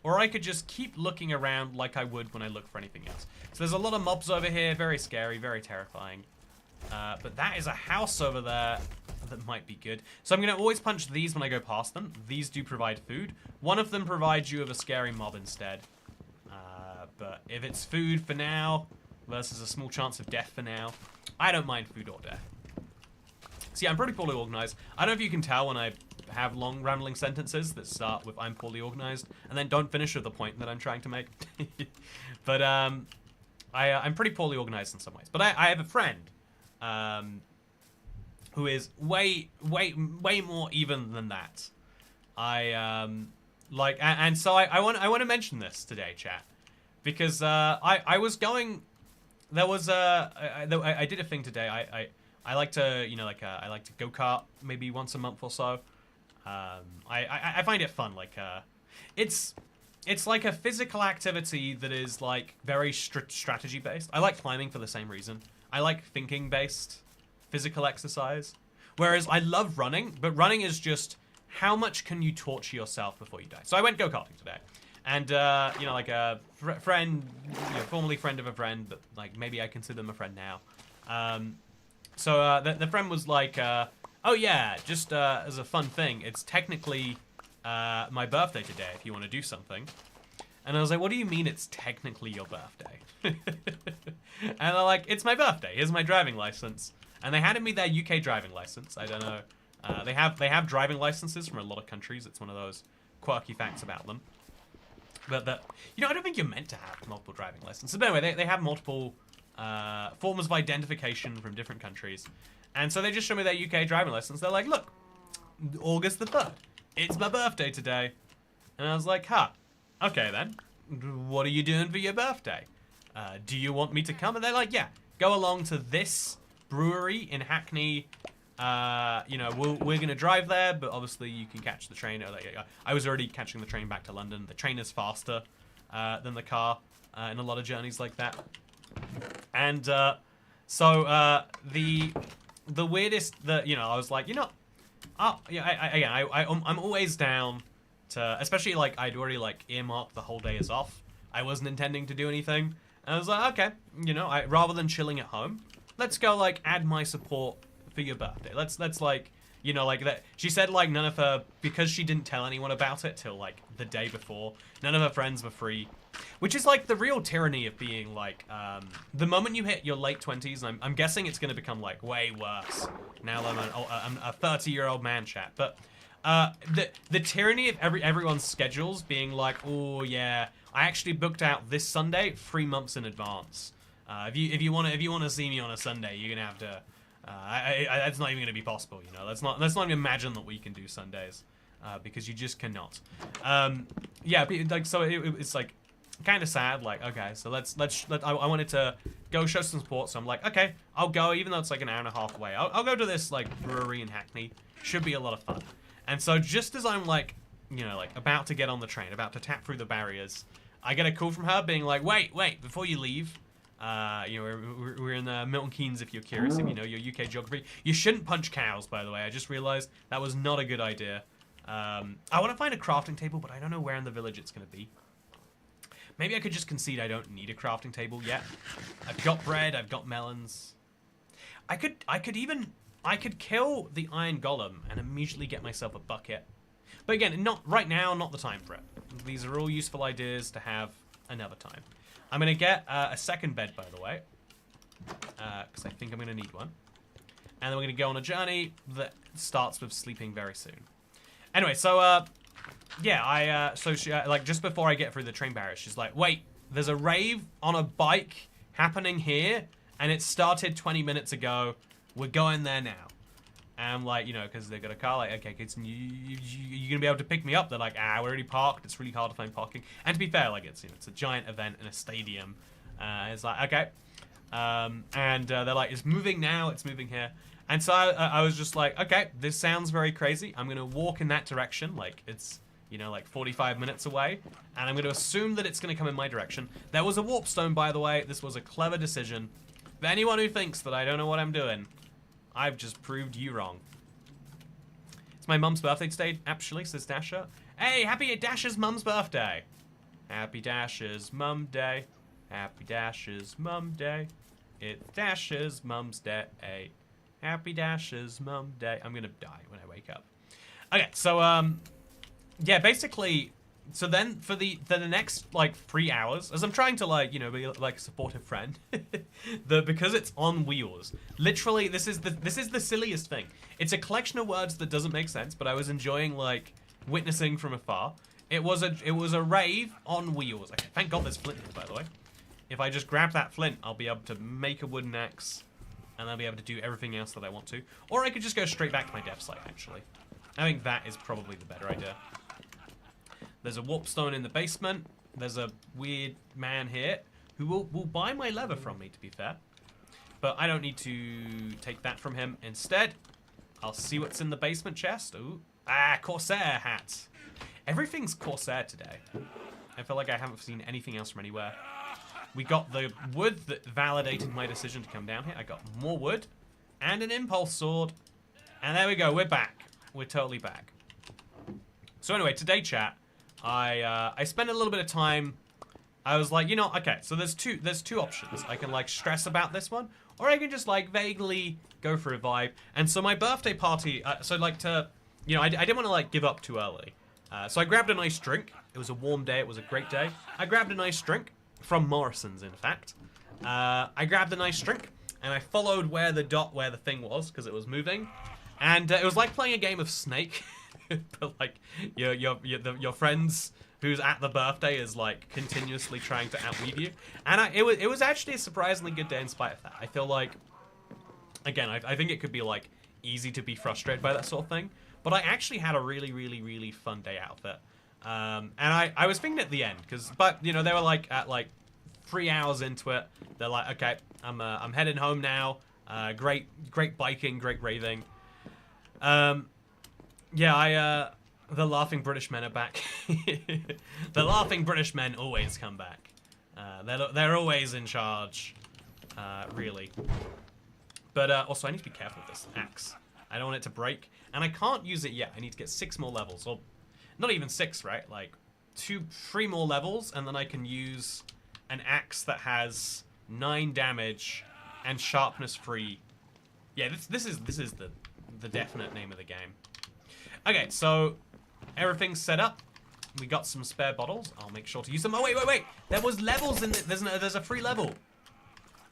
or I could just keep looking around like I would when I look for anything else. So there's a lot of mobs over here, very scary, very terrifying. But that is a house over there that might be good. So I'm going to always punch these when I go past them. These do provide food. One of them provides you with a scary mob instead. But if it's food for now, versus a small chance of death for now, I don't mind food or death. See, I'm pretty poorly organized. I don't know if you can tell when I have long rambling sentences that start with I'm poorly organized and then don't finish with the point that I'm trying to make. But I'm pretty poorly organized in some ways. But I have a friend who is way more even than that. And so I want to mention this today, chat, because I was going. There was I did a thing today. I like to, you know, like I like to go-kart maybe once a month or so. I find it fun. Like it's like a physical activity that is like very strategy based. I like climbing for the same reason. I like thinking based physical exercise. Whereas I love running, but running is just how much can you torture yourself before you die. So I went go-karting today. And, you know, like a friend, you know, formerly friend of a friend, but like maybe I consider them a friend now. So the friend was like, oh yeah, just as a fun thing, it's technically my birthday today if you want to do something. And I was like, what do you mean it's technically your birthday? And they're like, it's my birthday, here's my driving license. And they handed me their UK driving license. I don't know. They have driving licenses from a lot of countries. It's one of those quirky facts about them. But you know, I don't think you're meant to have multiple driving licenses. But anyway, they have multiple forms of identification from different countries. And so they just show me their UK driving license. They're like, look, August the 3rd. It's my birthday today. And I was like, huh, okay then. What are you doing for your birthday? Do you want me to come? And they're like, yeah, go along to this brewery in Hackney. You know, we're going to drive there, but obviously you can catch the train. I was already catching the train back to London. The train is faster than the car in a lot of journeys like that. And so the weirdest that, you know, I was like, you know, I'm always down to, especially like I'd already like earmarked the whole day as off. I wasn't intending to do anything. And I was like, okay, you know, rather than chilling at home, let's go like add my support for your birthday. Let's like, you know, like that. She said like none of her, because she didn't tell anyone about it till like the day before, none of her friends were free, which is like the real tyranny of being like, the moment you hit your late 20s, and I'm guessing it's going to become like way worse now that I'm a 30-year-old man, chat. But the tyranny of everyone's schedules being like, oh yeah, I actually booked out this Sunday 3 months in advance. If you want to see me on a Sunday, you're gonna have to That's not even going to be possible, you know. Let's not even imagine that we can do Sundays, because you just cannot. Yeah, like so it's like kind of sad. Like, okay, so I wanted to go show some support, so I'm like, okay, I'll go, even though it's like an hour and a half away. I'll go to this like brewery in Hackney. Should be a lot of fun. And so just as I'm like, you know, like about to get on the train, about to tap through the barriers, I get a call from her being like, wait, before you leave. You know, we're in Milton Keynes, if you're curious, if you know your UK geography. You shouldn't punch cows, by the way. I just realized that was not a good idea. I want to find a crafting table, but I don't know where in the village it's going to be. Maybe I could just concede I don't need a crafting table yet. I've got bread, I've got melons. I could kill the iron golem and immediately get myself a bucket. But again, not right now, not the time for it. These are all useful ideas to have another time. I'm going to get a second bed, by the way, because I think I'm going to need one. And then we're going to go on a journey that starts with sleeping very soon. Anyway, so, yeah, so she, like, just before I get through the train barrier, she's like, wait, there's a rave on a bike happening here, and it started 20 minutes ago. We're going there now. And I'm like, you know, because they've got a car, like, okay, kids, you're going to be able to pick me up? They're like, we're already parked. It's really hard to find parking. And to be fair, like, it's, you know, it's a giant event in a stadium. It's like, okay. They're like, it's moving now. It's moving here. And so I was just like, okay, this sounds very crazy. I'm going to walk in that direction. Like, it's, you know, like 45 minutes away. And I'm going to assume that it's going to come in my direction. There was a warp stone, by the way. This was a clever decision. For anyone who thinks that I don't know what I'm doing, I've just proved you wrong. It's my mum's birthday today, actually, says Dasher. Hey, happy Dasher's mum's birthday. Happy Dasher's mum day. Happy Dasher's mum day. It's Dasher's mum's day. Happy Dasher's mum day. I'm gonna die when I wake up. Okay, so, yeah, basically, so then for the next, like, 3 hours, as I'm trying to, like, you know, be, like, a supportive friend, because it's on wheels, literally, this is the silliest thing. It's a collection of words that doesn't make sense, but I was enjoying, like, witnessing from afar. It was a rave on wheels. Okay, thank God there's flint here, by the way. If I just grab that flint, I'll be able to make a wooden axe, and I'll be able to do everything else that I want to. Or I could just go straight back to my dev site, actually. I think that is probably the better idea. There's a warp stone in the basement. There's a weird man here who will buy my leather from me, to be fair. But I don't need to take that from him. Instead, I'll see what's in the basement chest. Ooh. Corsair hats. Everything's Corsair today. I feel like I haven't seen anything else from anywhere. We got the wood that validated my decision to come down here. I got more wood and an impulse sword. And there we go. We're back. We're totally back. So anyway, today, chat, I spent a little bit of time. I was like, you know, okay, so there's two options. I can like stress about this one, or I can just like vaguely go for a vibe. And so my birthday party, so like to, you know, I didn't want to like give up too early. So I grabbed a nice drink. It was a warm day. It was a great day. I grabbed a nice drink from Morrison's, in fact. I grabbed a nice drink and I followed where the thing was because it was moving, and it was like playing a game of Snake. But like your friends who's at the birthday is like continuously trying to outweave you, and it was actually a surprisingly good day in spite of that. I feel like, again, I think it could be like easy to be frustrated by that sort of thing, but I actually had a really fun day out of it. And I was thinking at the end but you know, they were like at like 3 hours into it, they're like, okay, I'm heading home now. Great biking, great raving. Yeah, the laughing British men are back. The laughing British men always come back. They're always in charge, really. But also, I need to be careful with this axe. I don't want it to break, and I can't use it yet. I need to get 6 more levels, or not even 6, right? Like 3 more levels, and then I can use an axe that has 9 damage and sharpness 3. Yeah, this is the definite name of the game. Okay, so everything's set up. We got some spare bottles. I'll make sure to use them. Oh, wait. There was levels in it. There's a free level.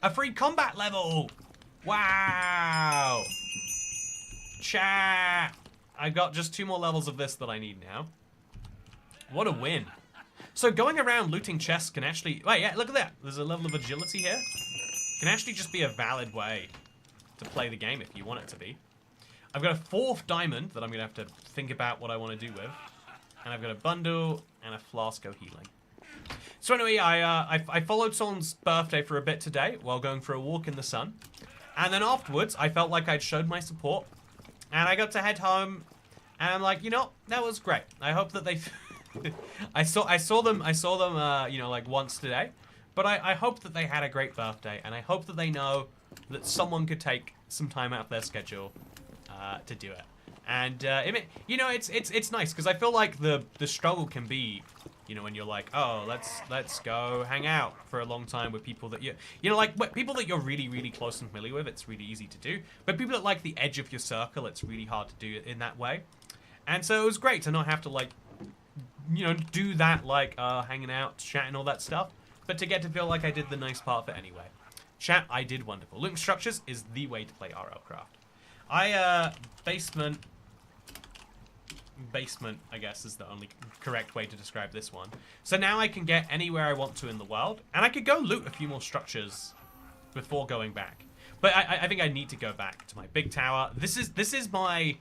A free combat level. Wow. Chat. I got just 2 more levels of this that I need now. What a win. So going around looting chests can actually... Wait, yeah, look at that. There's a level of agility here. Can actually just be a valid way to play the game if you want it to be. I've got a 4th diamond that I'm going to have to think about what I want to do with. And I've got a bundle and a flask of healing. So anyway, I followed someone's birthday for a bit today while going for a walk in the sun. And then afterwards, I felt like I'd showed my support. And I got to head home. And I'm like, you know, that was great. I hope that they... I saw them, you know, like once today. But I hope that they had a great birthday. And I hope that they know that someone could take some time out of their schedule to do it. And you know, it's nice because I feel like the struggle can be, you know, when you're like, oh, let's go hang out for a long time with people that you know, like people that you're really close and familiar with. It's really easy to do, but people at like the edge of your circle, it's really hard to do it in that way. And so it was great to not have to like, you know, do that like hanging out, chatting, all that stuff, but to get to feel like I did the nice part of it anyway. Chat, I did wonderful. Looking structures is the way to play RLCraft. Basement, I guess, is the only correct way to describe this one. So now I can get anywhere I want to in the world, and I could go loot a few more structures before going back. But I think I need to go back to my big tower. This is my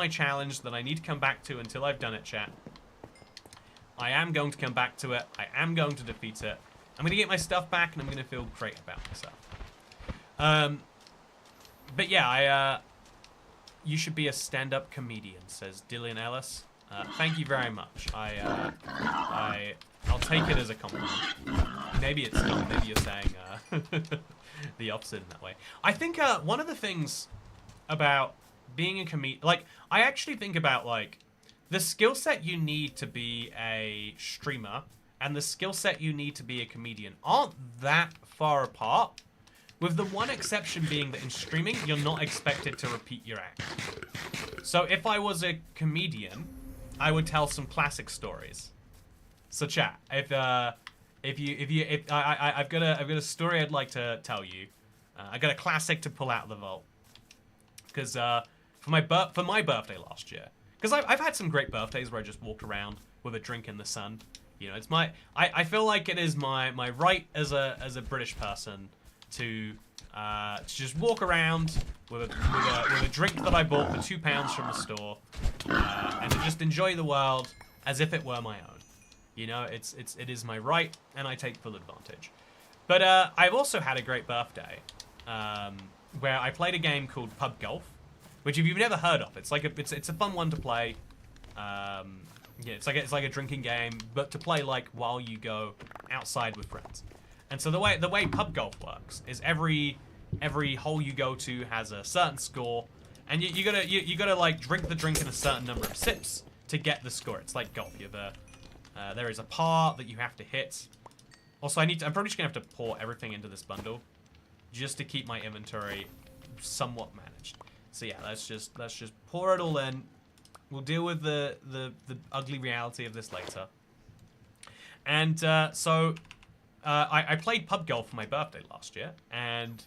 challenge that I need to come back to until I've done it, chat. I am going to come back to it. I am going to defeat it. I'm going to get my stuff back, and I'm going to feel great about myself. But yeah, you should be a stand-up comedian, says Dillian Ellis. Thank you very much. I'll take it as a compliment. Maybe it's not. Maybe you're saying the opposite in that way. I think one of the things about being a comedian, like, I actually think about, like, the skill set you need to be a streamer and the skill set you need to be a comedian aren't that far apart. With the one exception being that in streaming, you're not expected to repeat your act. So if I was a comedian, I would tell some classic stories. So chat, I've got a story I'd like to tell you. I got a classic to pull out of the vault. Because for my birthday last year, because I've had some great birthdays where I just walked around with a drink in the sun. You know, it's I feel like it is my right as a British person to just walk around with a drink that I bought for £2 from the store, and to just enjoy the world as if it were my own. You know, it is my right, and I take full advantage. But I've also had a great birthday, where I played a game called Pub Golf, which if you've never heard of, it's a fun one to play. Yeah, it's like a drinking game, but to play like while you go outside with friends. And so the way pub golf works is every hole you go to has a certain score, and you gotta like drink the drink in a certain number of sips to get the score. It's like golf. There is a par that you have to hit. Also, I'm probably just gonna have to pour everything into this bundle, just to keep my inventory somewhat managed. So yeah, let's just pour it all in. We'll deal with the ugly reality of this later. And so I played pub golf for my birthday last year, and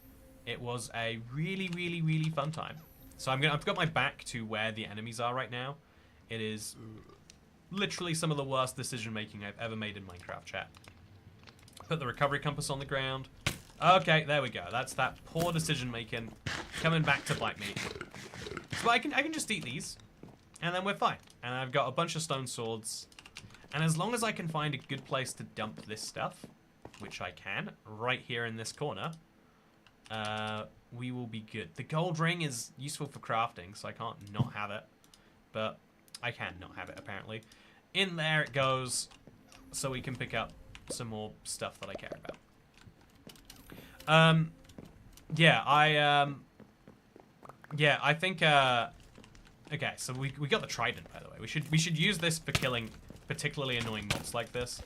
it was a really fun time. So I've got my back to where the enemies are right now. It is literally some of the worst decision making I've ever made in Minecraft, chat. Put the recovery compass on the ground. Okay, there we go. That's that poor decision making coming back to bite me. So I can just eat these, and then we're fine. And I've got a bunch of stone swords, and as long as I can find a good place to dump this stuff, which I can, right here in this corner, we will be good. The gold ring is useful for crafting, so I can't not have it. But I can not have it, apparently. In there it goes, so we can pick up some more stuff that I care about. Yeah, I think, okay, so we got the trident, by the way. We should use this for killing particularly annoying mobs like this.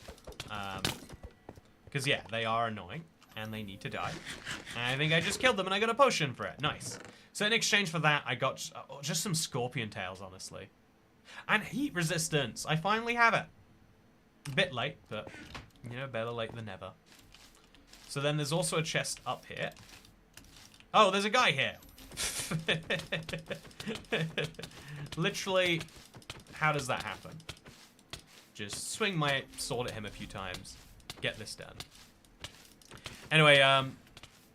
Because, yeah, they are annoying, and they need to die. And I think I just killed them, and I got a potion for it. Nice. So in exchange for that, I got just some scorpion tails, honestly. And heat resistance. I finally have it. A bit late, but, you know, better late than never. So then there's also a chest up here. Oh, there's a guy here. Literally, how does that happen? Just swing my sword at him a few times. Get this done. Anyway,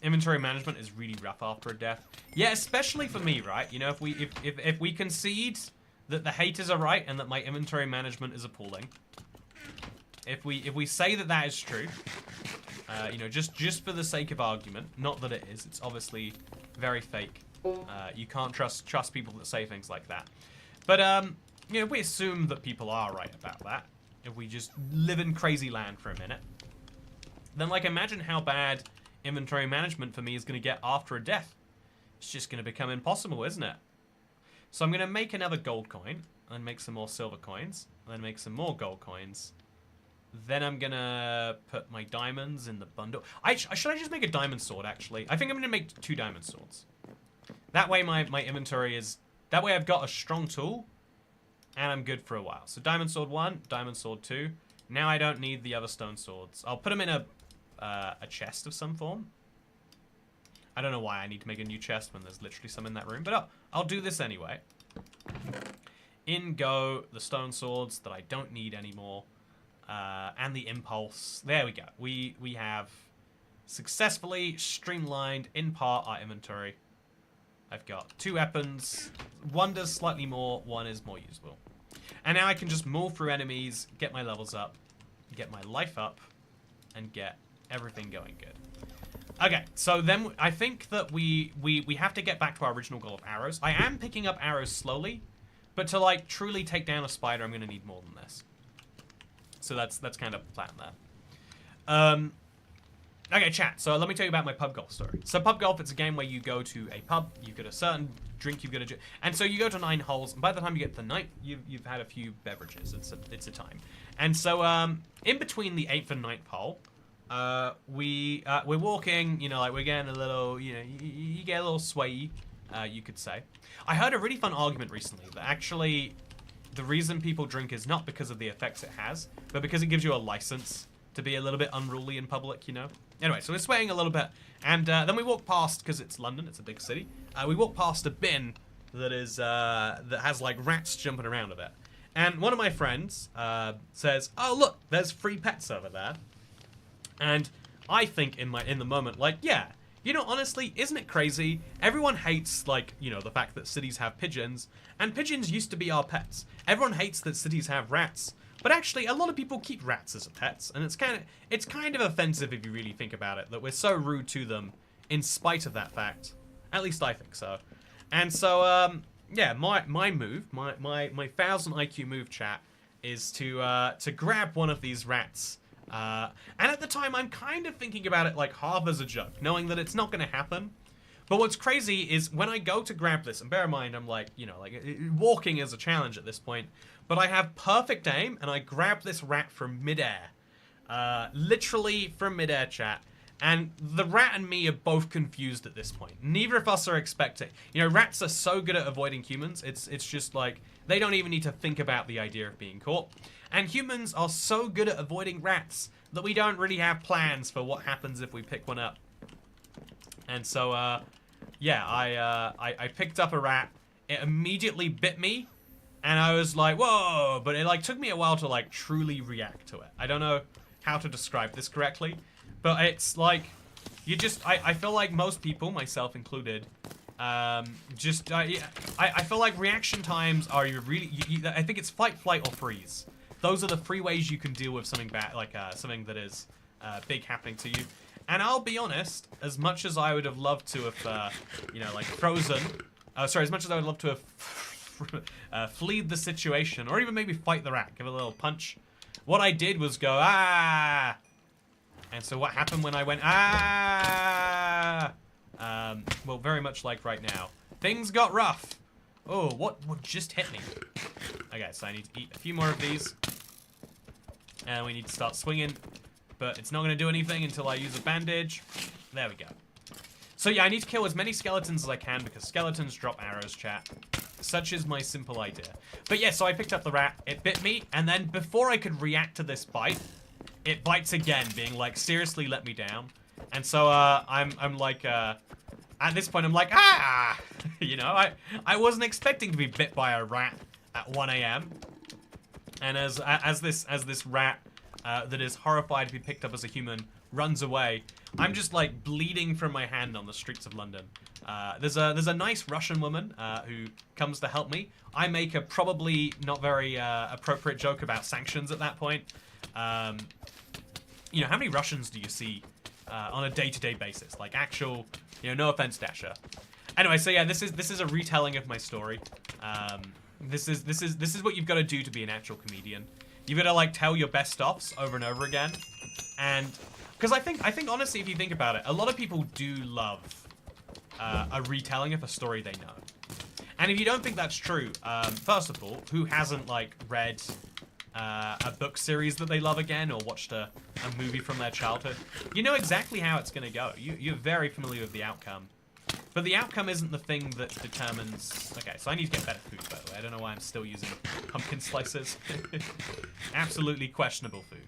inventory management is really rough after a death. Yeah, especially for me, right? You know, if we concede that the haters are right and that my inventory management is appalling, if we say that that is true, you know, just for the sake of argument, not that it is, it's obviously very fake. You can't trust people that say things like that. But you know, if we assume that people are right about that, if we just live in crazy land for a minute, then like imagine how bad inventory management for me is going to get after a death. It's just going to become impossible, isn't it? So I'm going to make another gold coin, and make some more silver coins, and then make some more gold coins. Then I'm going to put my diamonds in the bundle. Should I just make a diamond sword, actually? I think I'm going to make 2 diamond swords. That way my inventory is... That way I've got a strong tool, and I'm good for a while. So diamond sword 1, diamond sword 2. Now I don't need the other stone swords. I'll put them in a chest of some form. I don't know why I need to make a new chest when there's literally some in that room, but I'll do this anyway. In go the stone swords that I don't need anymore, and the impulse. There we go. We have successfully streamlined in part our inventory. I've got 2 weapons. One does slightly more, one is more usable. And now I can just move through enemies, get my levels up, get my life up, and get everything going good. Okay, so then I think that we have to get back to our original goal of arrows. I am picking up arrows slowly, but to like truly take down a spider, I'm going to need more than this. So that's kind of the plan there. Okay, chat. So let me tell you about my pub golf story. So pub golf, it's a game where you go to a pub, you get a certain drink you've got to do, and so you go to 9 holes, and by the time you get to the 9th, you've had a few beverages. It's a time. And so in between the 8th and 9th hole, we're walking, you know, like we're getting a little, you know, you get a little sway, you could say. I heard a really fun argument recently that actually the reason people drink is not because of the effects it has, but because it gives you a license to be a little bit unruly in public, you know? Anyway, so we're swaying a little bit, and then we walk past, because it's London, it's a big city, we walk past a bin that is, that has like rats jumping around a bit. And one of my friends says, oh look, there's free pets over there. And I think in the moment, like, yeah, you know, honestly, isn't it crazy? Everyone hates, like, you know, the fact that cities have pigeons, and pigeons used to be our pets. Everyone hates that cities have rats, but actually, a lot of people keep rats as pets, and it's kind of offensive if you really think about it, that we're so rude to them in spite of that fact. At least I think so. And so, yeah, my move, my 1000 IQ move, chat, is to grab one of these rats. And at the time, I'm kind of thinking about it like half as a joke, knowing that it's not going to happen. But what's crazy is when I go to grab this, and bear in mind, I'm like, you know, like walking is a challenge at this point, but I have perfect aim, and I grab this rat from midair. Literally from midair, chat. And the rat and me are both confused at this point. Neither of us are expecting. You know, rats are so good at avoiding humans, it's just like, they don't even need to think about the idea of being caught. And humans are so good at avoiding rats that we don't really have plans for what happens if we pick one up. And so, yeah, I picked up a rat. It immediately bit me, and I was like, whoa! But it like took me a while to like truly react to it. I don't know how to describe this correctly, but it's like you just I feel like most people, myself included, I feel like reaction times are I think it's fight, flight, or freeze. Those are the 3 ways you can deal with something bad, like something that is big happening to you. And I'll be honest, as much as I would have loved to have, you know, like frozen, sorry, as much as I would love to have fleed the situation, or even maybe fight the rat, give it a little punch, what I did was go, ah! And so what happened when I went, ah! Well, very much like right now. Things got rough. Oh, what just hit me? Okay, so I need to eat a few more of these. And we need to start swinging. But it's not going to do anything until I use a bandage. There we go. So yeah, I need to kill as many skeletons as I can because skeletons drop arrows, chat. Such is my simple idea. But yeah, so I picked up the rat. It bit me. And then before I could react to this bite, it bites again, being like, seriously, let me down. And so I'm like, at this point, I'm like, ah! You know, I wasn't expecting to be bit by a rat at 1 AM. And as this rat that is horrified to be picked up as a human runs away. I'm just like bleeding from my hand on the streets of London. There's a nice Russian woman who comes to help me. I make a probably not very appropriate joke about sanctions at that point. You know, how many Russians do you see on a day-to-day basis? Like actual, you know, no offense, Dasher. Anyway, so yeah, this is a retelling of my story. This is what you've got to do to be an actual comedian. You've got to like tell your best offs over and over again, and because I think honestly, if you think about it, a lot of people do love a retelling of a story they know. And if you don't think that's true, first of all, who hasn't like read a book series that they love again, or watched a movie from their childhood? You know exactly how it's gonna go. You're very familiar with the outcome. But the outcome isn't the thing that determines... Okay, so I need to get better food, by the way. I don't know why I'm still using pumpkin slices. Absolutely questionable food.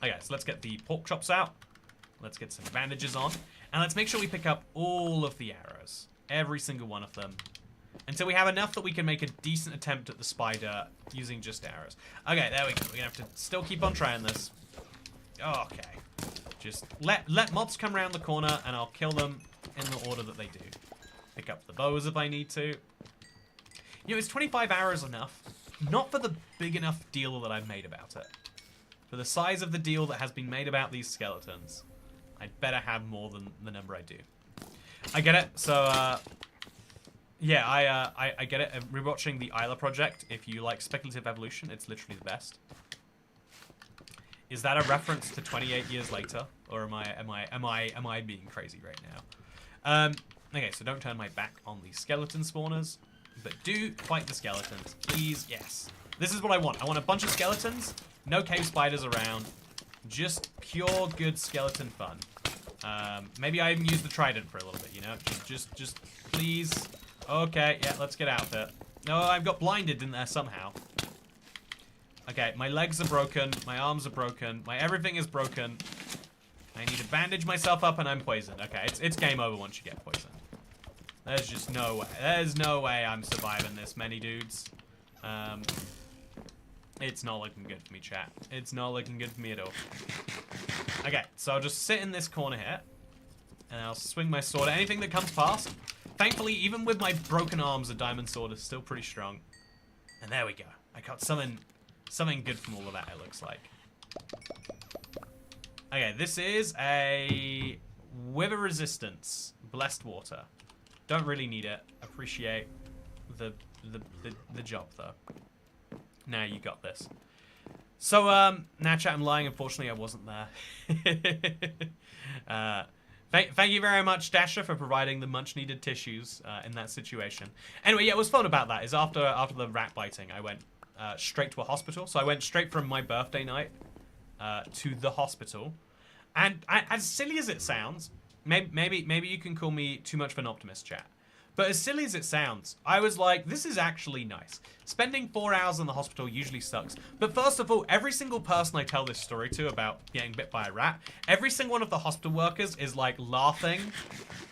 Okay, so let's get the pork chops out. Let's get some bandages on. And let's make sure we pick up all of the arrows. Every single one of them. Until we have enough that we can make a decent attempt at the spider using just arrows. Okay, there we go. We're going to have to still keep on trying this. Okay. Just let mobs come around the corner and I'll kill them in the order that they do. Pick up the bows if I need to. You know, is 25 arrows enough? Not for the big enough deal that I've made about it. For the size of the deal that has been made about these skeletons, I'd better have more than the number I do. I get it. So, yeah, I get it. Rewatching the Isla Project, if you like speculative evolution, it's literally the best. Is that a reference to 28 years later, or am I being crazy right now? Okay, so don't turn my back on the skeleton spawners, but do fight the skeletons, please. Yes, this is what I want. I want a bunch of skeletons, no cave spiders around, just pure good skeleton fun. Maybe I even use the trident for a little bit, you know, just please. Okay, yeah, let's get out of it. No, I've got blinded in there somehow. Okay, my legs are broken, my arms are broken, my everything is broken. I need to bandage myself up and I'm poisoned. Okay, it's game over once you get poisoned. There's just no way. There's no way I'm surviving this many dudes. It's not looking good for me, chat. It's not looking good for me at all. Okay, so I'll just sit in this corner here. And I'll swing my sword at anything that comes past. Thankfully, even with my broken arms, a diamond sword is still pretty strong. And there we go. I got something good from all of that, it looks like. Okay, this is a Wither Resistance Blessed Water. Don't really need it. Appreciate the job, though. Now you got this. So, now chat, I'm lying. Unfortunately, I wasn't there. Thank you very much, Dasher, for providing the much-needed tissues in that situation. Anyway, yeah, what was fun about that is after the rat biting, I went straight to a hospital. So I went straight from my birthday night to the hospital. And as silly as it sounds, maybe you can call me too much of an optimist, chat. But as silly as it sounds, I was like, this is actually nice. Spending 4 hours in the hospital usually sucks. But first of all, every single person I tell this story to about getting bit by a rat, every single one of the hospital workers is like laughing.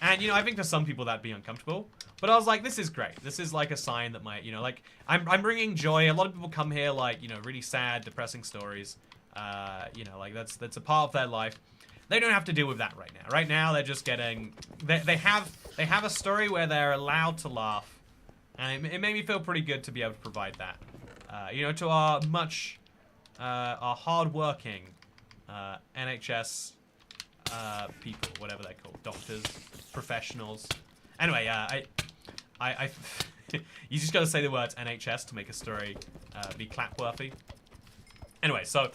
And, you know, I think to some people that'd be uncomfortable. But I was like, this is great. This is like a sign that my, you know, like, I'm bringing joy. A lot of people come here like, you know, really sad, depressing stories. You know, like that's a part of their life. They don't have to deal with that right now. Right now, they're just getting... They have a story where they're allowed to laugh. And it made me feel pretty good to be able to provide that. You know, to our our hard-working NHS people, whatever they're called. Doctors, professionals. Anyway, you just got to say the words NHS to make a story be clap-worthy. Anyway, so...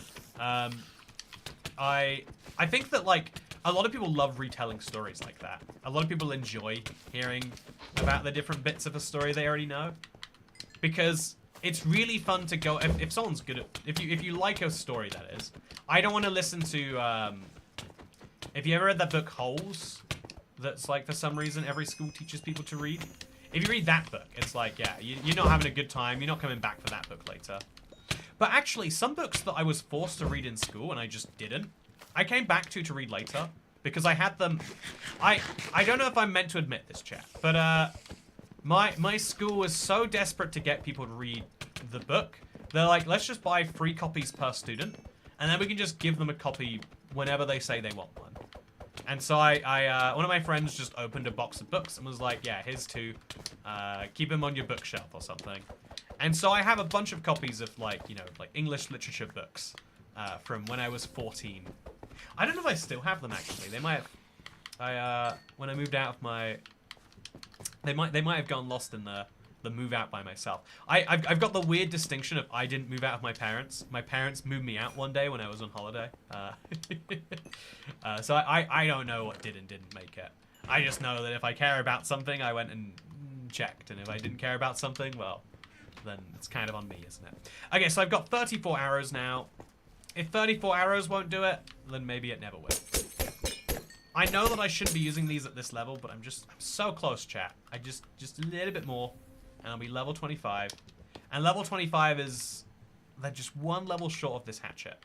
I think that, like, a lot of people love retelling stories like that. A lot of people enjoy hearing about the different bits of a story they already know. Because it's really fun to go... If someone's good at... If you like a story, that is. I don't want to listen to... If you ever read that book, Holes? That's, like, for some reason, every school teaches people to read. If you read that book, it's like, yeah, you're not having a good time. You're not coming back for that book later. But actually, some books that I was forced to read in school, and I just didn't, I came back to read later, because I had them... I don't know if I'm meant to admit this, chat, but my school was so desperate to get people to read the book, they're like, let's just buy 3 copies per student, and then we can just give them a copy whenever they say they want one. And so one of my friends just opened a box of books and was like, yeah, here's 2. Keep them on your bookshelf or something. And so I have a bunch of copies of, like, you know, like English literature books from when I was 14. I don't know if I still have them, actually. They might have, when I moved out of my, they might have gone lost in the move out by myself. I've got the weird distinction of I didn't move out of my parents. My parents moved me out one day when I was on holiday. So I don't know what did and didn't make it. I just know that if I care about something, I went and checked. And if I didn't care about something, well, then it's kind of on me, isn't it? Okay, so I've got 34 arrows now. If 34 arrows won't do it, then maybe it never will. I know that I shouldn't be using these at this level, but I'm so close, chat. I just a little bit more, and I'll be level 25. And level 25 is, they're just one level short of this hatchet.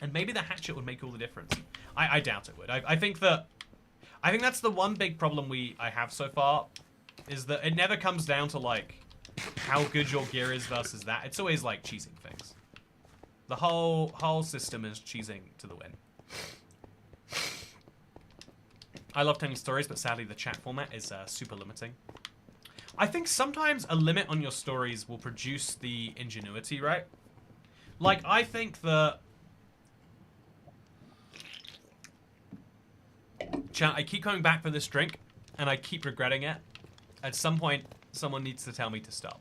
And maybe the hatchet would make all the difference. I doubt it would. I think that's the one big problem I have so far, is that it never comes down to, like, how good your gear is versus that. It's always, like, cheesing things. The whole system is cheesing to the win. I love telling stories, but sadly the chat format is super limiting. I think sometimes a limit on your stories will produce the ingenuity, right? Like, I think that... Chat, I keep coming back for this drink, and I keep regretting it. At some point, someone needs to tell me to stop.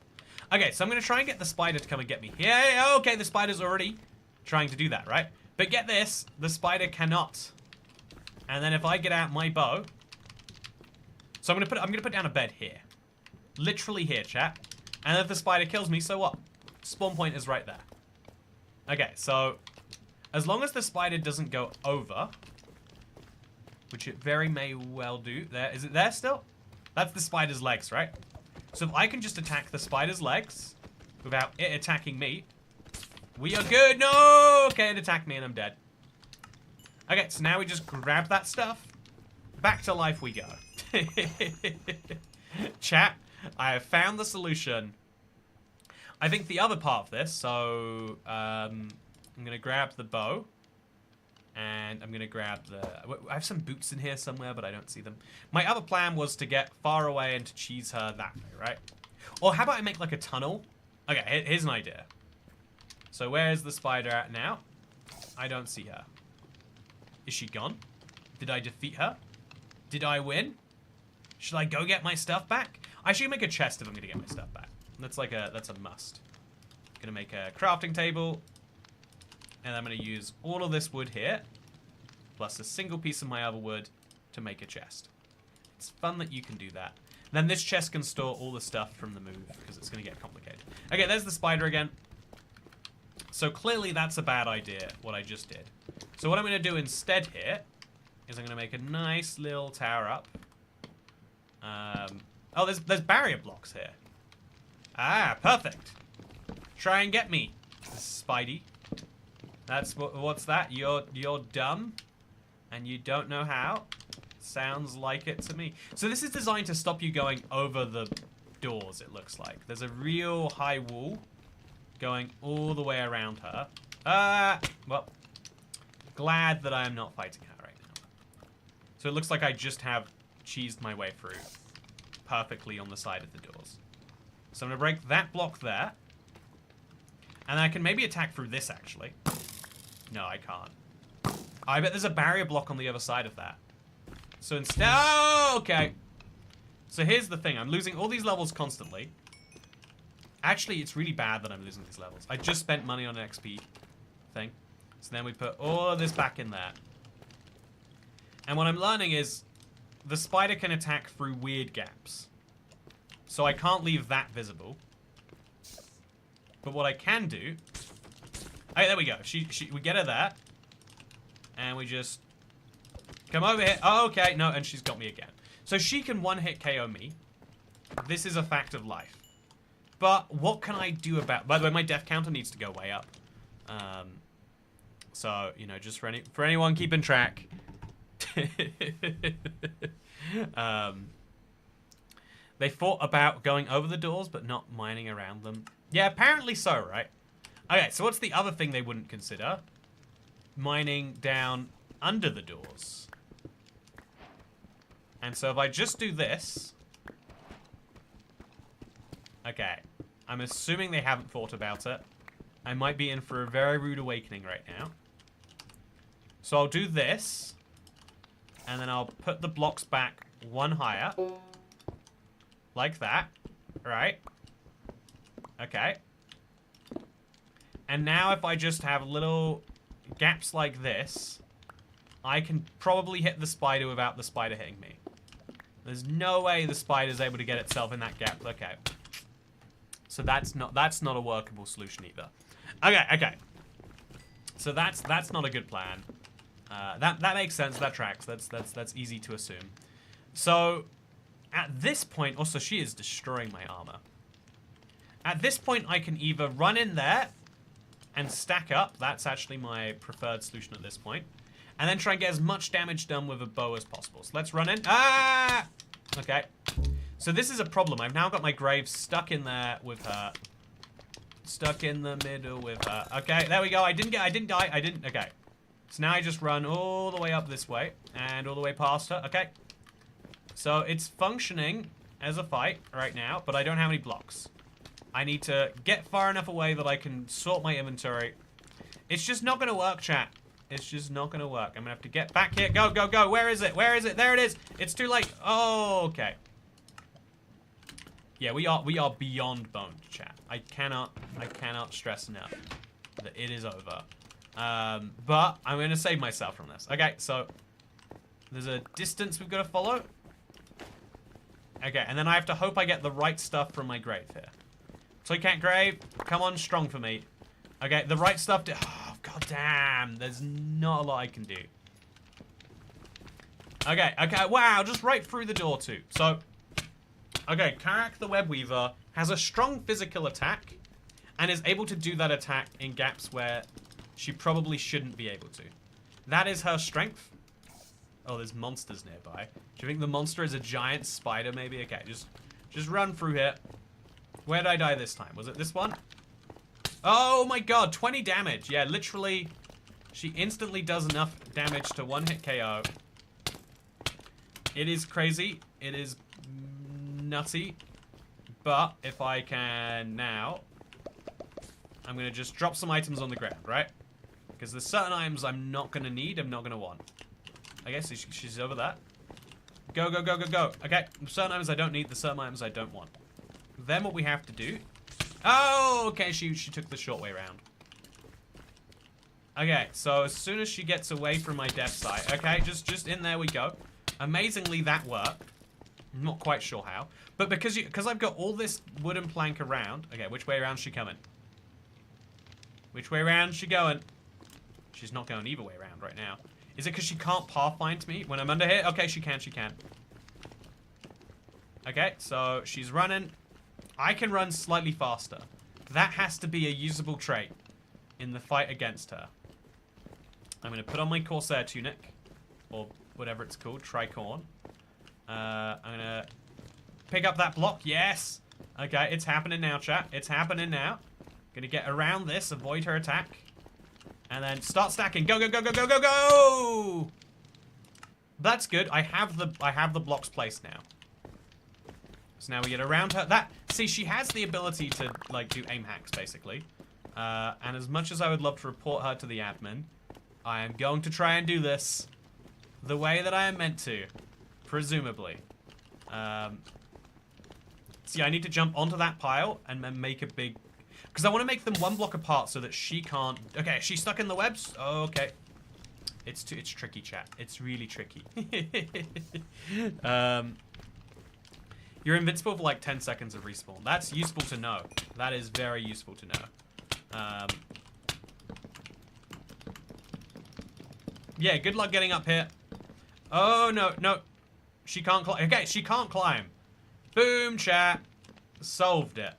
Okay, so I'm going to try and get the spider to come and get me. Yeah, okay, the spider's already trying to do that, right? But get this, the spider cannot. And then if I get out my bow... So I'm gonna put down a bed here. Literally here, chat. And if the spider kills me, so what? Spawn point is right there. Okay, so... As long as the spider doesn't go over... Which it very may well do. There, is it there still? That's the spider's legs, right? So if I can just attack the spider's legs without it attacking me, we are good. No! Okay, it attacked me and I'm dead. Okay, so now we just grab that stuff. Back to life we go. Chat, I have found the solution. I think the other part of this, so I'm going to grab the bow. And I'm going to grab the... I have some boots in here somewhere, but I don't see them. My other plan was to get far away and to cheese her that way, right? Or how about I make like a tunnel? Okay, here's an idea. So where is the spider at now? I don't see her. Is she gone? Did I defeat her? Did I win? Should I go get my stuff back? I should make a chest if I'm going to get my stuff back. That's a must. I'm going to make a crafting table. And I'm going to use all of this wood here, plus a single piece of my other wood to make a chest. It's fun that you can do that. Then this chest can store all the stuff from the move, because it's going to get complicated. Okay, there's the spider again. So clearly that's a bad idea, what I just did. So what I'm going to do instead here is I'm going to make a nice little tower up. Oh, there's barrier blocks here. Ah, perfect. Try and get me, Spidey. That's what's that? You're dumb, and you don't know how. Sounds like it to me. So this is designed to stop you going over the doors. It looks like there's a real high wall going all the way around her. Well, glad that I am not fighting her right now. So it looks like I just have cheesed my way through perfectly on the side of the doors. So I'm gonna break that block there, and I can maybe attack through this actually. No, I can't. I bet there's a barrier block on the other side of that. So instead... Oh, okay. So here's the thing. I'm losing all these levels constantly. Actually, it's really bad that I'm losing these levels. I just spent money on an XP thing. So then we put all of this back in there. And what I'm learning is the spider can attack through weird gaps. So I can't leave that visible. But what I can do... Hey, there we go. We get her there. And we just come over here. Oh, okay. No, and she's got me again. So she can one-hit KO me. This is a fact of life. But what can I do about... By the way, my death counter needs to go way up. So, you know, just for anyone keeping track. They thought about going over the doors, but not mining around them. Yeah, apparently so, right? Okay, so what's the other thing they wouldn't consider? mining down under the doors. And so if I just do this... Okay. I'm assuming they haven't thought about it. I might be in for a very rude awakening right now. So I'll do this. And then I'll put the blocks back one higher. Like that. Right. Okay. And now if I just have little gaps like this, I can probably hit the spider without the spider hitting me. There's no way the spider's able to get itself in that gap. Okay. So that's not a workable solution either. Okay. So that's not a good plan. That makes sense. That tracks. That's easy to assume. So at this point, also she is destroying my armor. At this point, I can either run in there and stack up. That's actually my preferred solution at this point. And then try and get as much damage done with a bow as possible. So let's run in. Ah! Okay. So this is a problem. I've now got my grave stuck in there with her. Stuck in the middle with her. Okay, there we go. I didn't die. Okay. So now I just run all the way up this way. And all the way past her. Okay. So it's functioning as a fight right now. But I don't have any blocks. I need to get far enough away that I can sort my inventory. It's just not going to work, chat. It's just not going to work. I'm going to have to get back here. Go, go, go. Where is it? Where is it? There it is. It's too late. Oh, okay. Yeah, we are beyond boned, chat. I cannot stress enough that it is over. But I'm going to save myself from this. Okay, so there's a distance we've got to follow. Okay, and then I have to hope I get the right stuff from my grave here. Toy Cat Grave, come on, strong for me. Okay, the right stuff to... Oh, god damn. There's not a lot I can do. Okay, wow, just right through the door too. So, okay, Karak the Web Weaver has a strong physical attack and is able to do that attack in gaps where she probably shouldn't be able to. That is her strength. Oh, there's monsters nearby. Do you think the monster is a giant spider maybe? Okay, just run through here. Where did I die this time? Was it this one? Oh my god, 20 damage. Yeah, literally, she instantly does enough damage to one-hit KO. It is crazy. It is nutty. But if I can now, I'm going to just drop some items on the ground, right? Because there's certain items I'm not going to need, I'm not going to want. I guess she's over that. Go, go, go, go, go. Okay, certain items I don't need, the certain items I don't want. Then what we have to do... Oh, okay, she took the short way around. Okay, so as soon as she gets away from my death site, okay, just in there we go. Amazingly, that worked. I'm not quite sure how. But because I've got all this wooden plank around... Okay, which way around is she coming? Which way around is she going? She's not going either way around right now. Is it because she can't pathfind me when I'm under here? Okay, she can. Okay, so she's running... I can run slightly faster. That has to be a usable trait in the fight against her. I'm going to put on my Corsair tunic, or whatever it's called, tricorn. I'm going to pick up that block. Yes! Okay, it's happening now, chat. It's happening now. Going to get around this, avoid her attack. And then start stacking. Go, go, go, go, go, go, go! That's good. I have the blocks placed now. So now we get around her. See, she has the ability to, like, do aim hacks, basically. And as much as I would love to report her to the admin, I am going to try and do this the way that I am meant to. Presumably. See, I need to jump onto that pile and then make a big... Because I want to make them one block apart so that she can't... Okay, she's stuck in the webs? Oh, okay. It's tricky, chat. It's really tricky. You're invincible for like 10 seconds of respawn. That's useful to know. That is very useful to know. Yeah, good luck getting up here. Oh, no, no. She can't climb. Okay, she can't climb. Boom, chat. Solved it.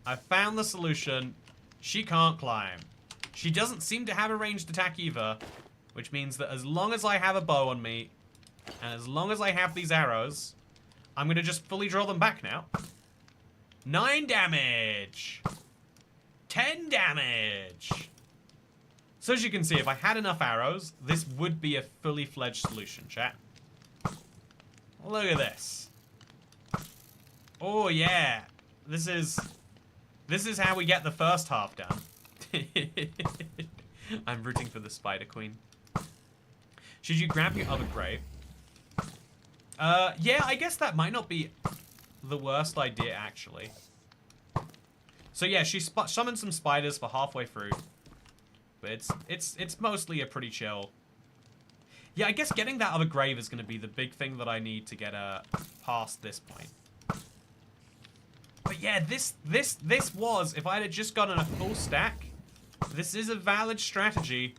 I found the solution. She can't climb. She doesn't seem to have a ranged attack either, which means that as long as I have a bow on me, and as long as I have these arrows... I'm going to just fully draw them back now. 9 damage. 10 damage. So as you can see, if I had enough arrows, this would be a fully fledged solution, chat. Look at this. Oh yeah. This is how we get the first half done. I'm rooting for the Spider Queen. Should you grab your other grave? Yeah, I guess that might not be the worst idea, actually. So yeah, she summoned some spiders for halfway through. But it's mostly a pretty chill. Yeah, I guess getting that other grave is going to be the big thing that I need to get past this point. But yeah, this was, if I had just gotten a full stack, this is a valid strategy.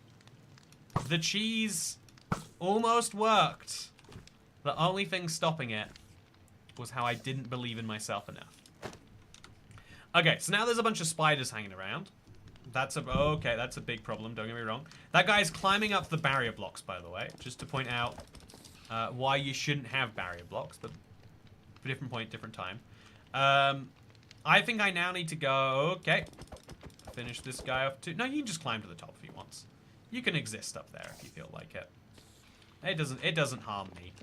The cheese almost worked. The only thing stopping it was how I didn't believe in myself enough. Okay, so now there's a bunch of spiders hanging around. That's a big problem, don't get me wrong. That guy is climbing up the barrier blocks, by the way, just to point out why you shouldn't have barrier blocks, but for different point, different time. I think I now need to go, okay, finish this guy off too. No, you can just climb to the top if you want. You can exist up there if you feel like it. It doesn't harm me.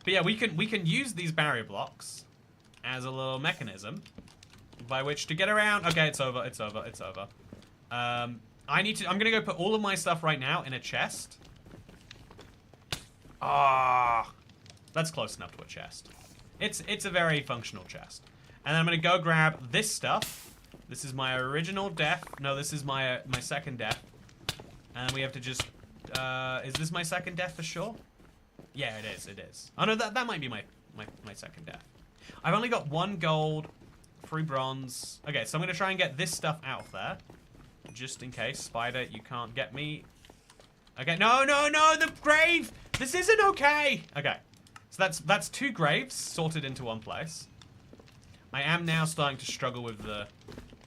But yeah, we can use these barrier blocks as a little mechanism by which to get around. Okay, it's over. I'm gonna go put all of my stuff right now in a chest. Ah, that's close enough to a chest. It's a very functional chest. And then I'm gonna go grab this stuff. This is my original death. No, this is my second death. And we have to just is this my second death for sure? Yeah, it is. Oh no, that might be my second death. I've only got 1 gold, 3 bronze. Okay, so I'm gonna try and get this stuff out of there. Just in case. Spider, you can't get me. Okay, no, the grave! This isn't okay! Okay. So that's 2 graves sorted into one place. I am now starting to struggle with the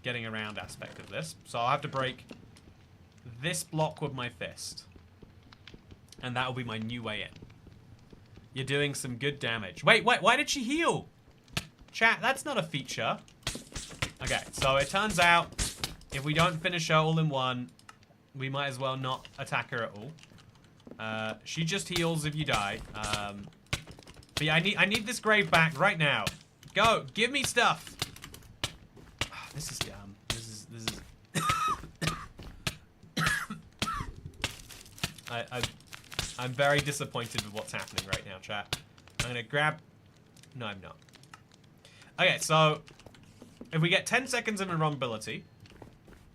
getting around aspect of this. So I'll have to break this block with my fist. And that'll be my new way in. You're doing some good damage. Wait, why did she heal? Chat, that's not a feature. Okay, so it turns out if we don't finish her all in one, we might as well not attack her at all. She just heals if you die. But yeah, I need this grave back right now. Go, give me stuff. This is dumb. This is. I'm very disappointed with what's happening right now, chat. I'm gonna grab. No, I'm not. Okay, so if we get 10 seconds of invulnerability,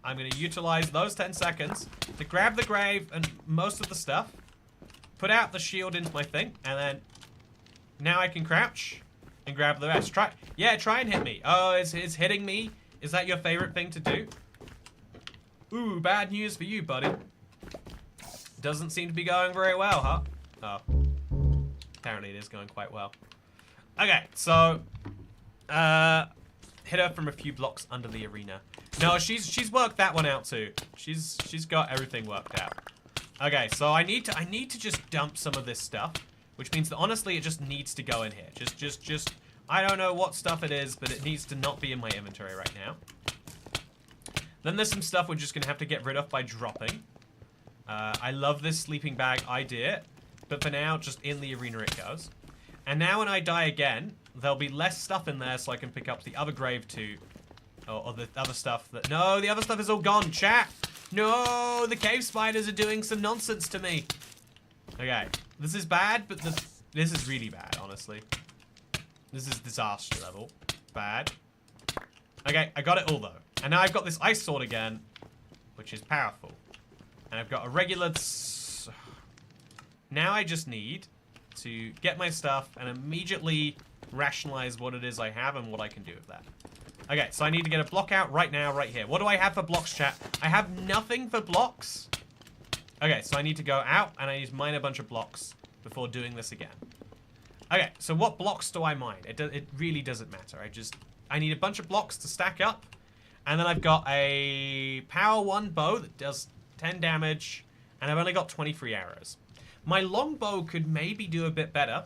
I'm gonna utilize those 10 seconds to grab the grave and most of the stuff, put out the shield into my thing, and then now I can crouch and grab the rest. Try and hit me. Oh, is hitting me? Is that your favorite thing to do? Ooh, bad news for you, buddy. Doesn't seem to be going very well, huh? Oh. Apparently it is going quite well. Okay, so hit her from a few blocks under the arena. No, she's worked that one out too. She's got everything worked out. Okay, so I need to just dump some of this stuff, which means that honestly it just needs to go in here. Just I don't know what stuff it is, but it needs to not be in my inventory right now. Then there's some stuff we're just gonna have to get rid of by dropping. I love this sleeping bag idea, but for now, just in the arena it goes. And now when I die again, there'll be less stuff in there so I can pick up the other grave too. Or the other stuff that... No, the other stuff is all gone, chat! No, the cave spiders are doing some nonsense to me. Okay, this is bad, but this is really bad, honestly. This is disaster level. Bad. Okay, I got it all though. And now I've got this ice sword again, which is powerful. And I've got a regular... Now I just need to get my stuff and immediately rationalize what it is I have and what I can do with that. Okay, so I need to get a block out right now, right here. What do I have for blocks, chat? I have nothing for blocks. Okay, so I need to go out and I need to mine a bunch of blocks before doing this again. Okay, so what blocks do I mine? It really doesn't matter. I need a bunch of blocks to stack up. And then I've got a power 1 bow that does 10 damage, and I've only got 23 arrows. My longbow could maybe do a bit better,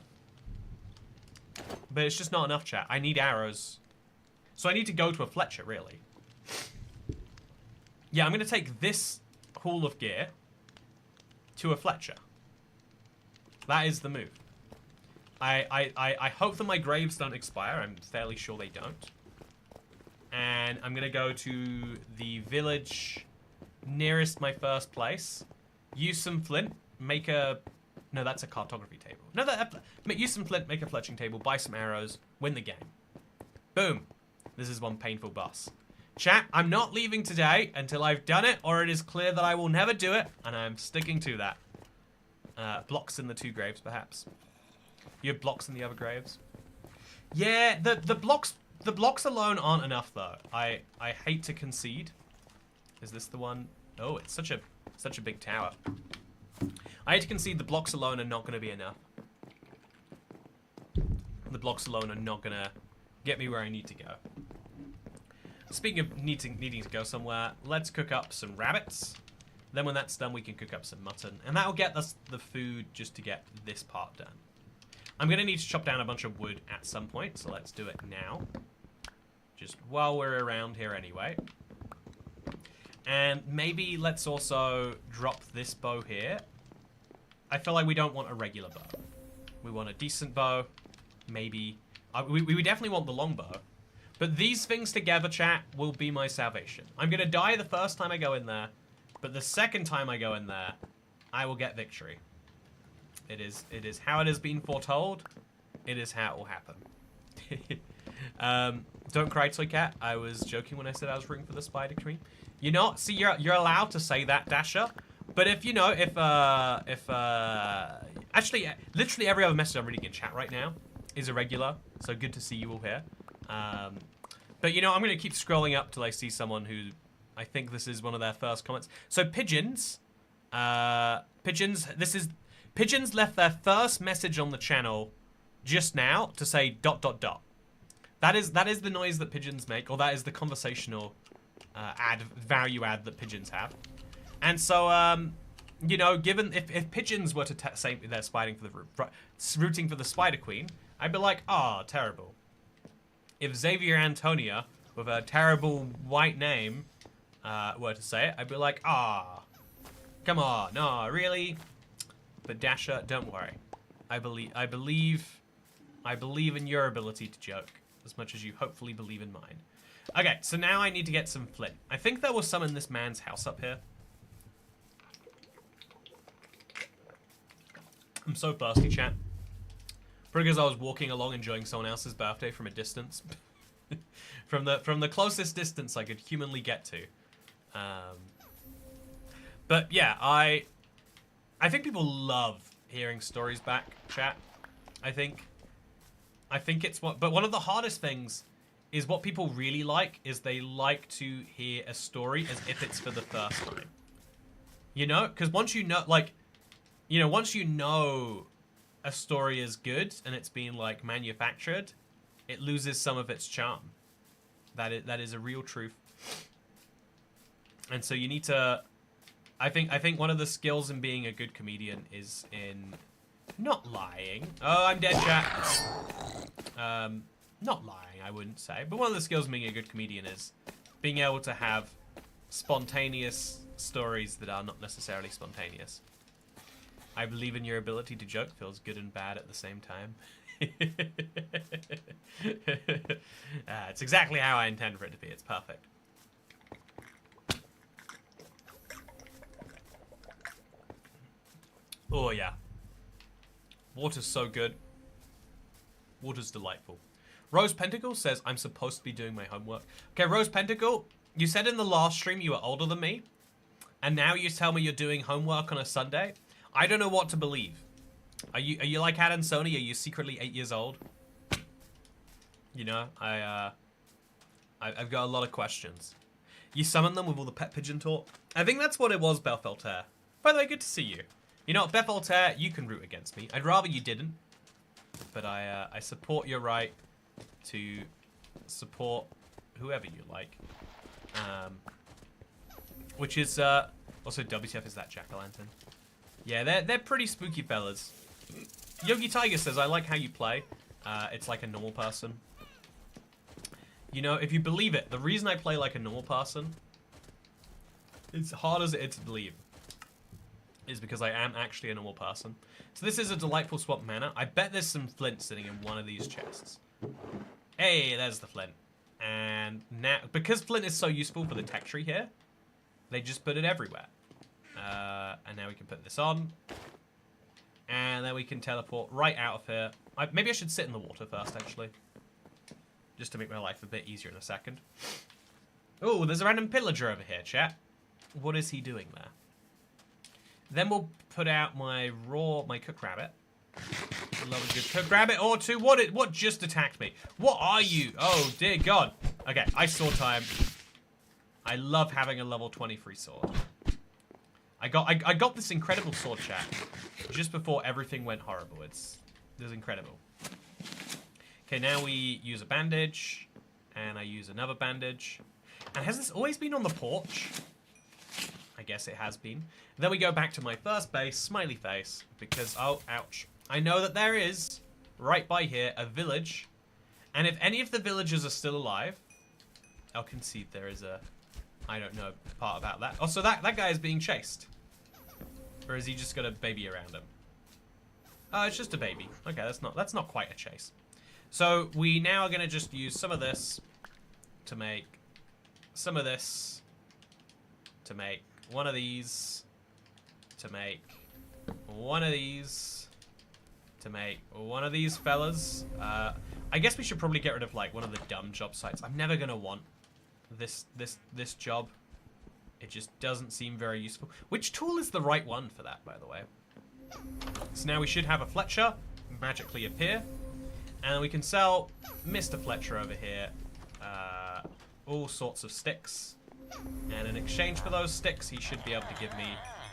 but it's just not enough, chat. I need arrows. So I need to go to a Fletcher, really. Yeah, I'm going to take this haul of gear to a Fletcher. That is the move. I hope that my graves don't expire. I'm fairly sure they don't. And I'm going to go to the village nearest my first place. Use some flint. Make a... No, that's a cartography table. No, use some flint, make a fletching table, buy some arrows, win the game. Boom. This is one painful boss. Chat, I'm not leaving today until I've done it, or it is clear that I will never do it, and I'm sticking to that. Blocks in the 2 graves, perhaps. You have blocks in the other graves? Yeah, the blocks alone aren't enough, though. I hate to concede. Is this the one? Oh, it's such a big tower. I hate to concede the blocks alone are not going to be enough. The blocks alone are not going to get me where I need to go. Speaking of needing to go somewhere, let's cook up some rabbits. Then when that's done, we can cook up some mutton. And that'll get us the food just to get this part done. I'm going to need to chop down a bunch of wood at some point, so let's do it now. Just while we're around here anyway. And maybe let's also drop this bow here. I feel like we don't want a regular bow. We want a decent bow. Maybe. We definitely want the longbow. But these things together, chat, will be my salvation. I'm going to die the first time I go in there. But the second time I go in there, I will get victory. It is how it has been foretold. It is how it will happen. Don't cry, Toy Cat. I was joking when I said I was rooting for the spider queen. You're not. See, you're allowed to say that, Dasher. But if you know, actually, literally every other message I'm reading in chat right now is irregular. So good to see you all here. But you know, I'm gonna keep scrolling up till I see someone who I think this is one of their first comments. So pigeons, pigeons left their first message on the channel just now to say ... That is the noise that pigeons make, or that is the conversational value add that pigeons have. And so, you know, given if pigeons were to say they're rooting for the Spider Queen, I'd be like, ah, oh, terrible. If Xavier Antonia, with a terrible white name, were to say it, I'd be like, ah, oh, come on, no, really? But Dasher, don't worry. I believe in your ability to joke as much as you hopefully believe in mine. Okay, so now I need to get some flint. I think there was some in this man's house up here. I'm so thirsty, chat. Probably because I was walking along enjoying someone else's birthday from a distance. from the closest distance I could humanly get to. But yeah, I think people love hearing stories back, chat. I think it's one of the hardest things is what people really like is they like to hear a story as if it's for the first time. You know? Because once you know, like, you know, once you know a story is good and it's been, like, manufactured, it loses some of its charm. That is a real truth. And so you need to... I think one of the skills in being a good comedian is in not lying. Oh, I'm dead, chat. Not lying, I wouldn't say. But one of the skills in being a good comedian is being able to have spontaneous stories that are not necessarily spontaneous. I believe in your ability to joke feels good and bad at the same time. It's exactly how I intend for it to be. It's perfect. Oh, yeah. Water's so good. Water's delightful. Rose Pentacle says, I'm supposed to be doing my homework. Okay, Rose Pentacle, you said in the last stream you were older than me, and now you tell me you're doing homework on a Sunday? I don't know what to believe. Are you like Ad and Sony? Are you secretly 8 years old? You know, I've got a lot of questions. You summon them with all the pet pigeon talk? I think that's what it was, Beth Altair. By the way, good to see you. You know what, Beth Altair, you can root against me. I'd rather you didn't. But I support your right to support whoever you like. Which is, also WTF is that jack-o'-lantern. Yeah, they're pretty spooky fellas. Yogi Tiger says, I like how you play. It's like a normal person. You know, if you believe it, the reason I play like a normal person as hard as it is to believe, is because I am actually a normal person. So this is a delightful swamp manor. I bet there's some flint sitting in one of these chests. Hey, there's the flint. And now, because flint is so useful for the tech tree here, they just put it everywhere. And now we can put this on. And then we can teleport right out of here. Maybe I should sit in the water first, actually. Just to make my life a bit easier in a second. Oh, there's a random pillager over here, chat. What is he doing there? Then we'll put out my cook rabbit. Love a good cook rabbit or two. What just attacked me? What are you? Oh, dear God. Okay, ice sword time. I love having a level 23 sword. I got this incredible sword, chat, just before everything went horrible. It was incredible. Okay, now we use a bandage, and I use another bandage. And has this always been on the porch? I guess it has been. Then we go back to my first base, smiley face, because, oh, ouch. I know that there is, right by here, a village. And if any of the villagers are still alive, I'll concede there is a, I don't know, part about that. Oh, so that guy is being chased. Or is he just got a baby around him? Oh, it's just a baby. Okay, that's not quite a chase. So we now are going to just use some of this to make some of this, to make one of these, to make one of these, to make one of these fellas. I guess we should probably get rid of like one of the dumb job sites. I'm never gonna want this job. It just doesn't seem very useful. Which tool is the right one for that, by the way? So now we should have a Fletcher magically appear, and we can sell Mr. Fletcher over here all sorts of sticks. And in exchange for those sticks, he should be able to give me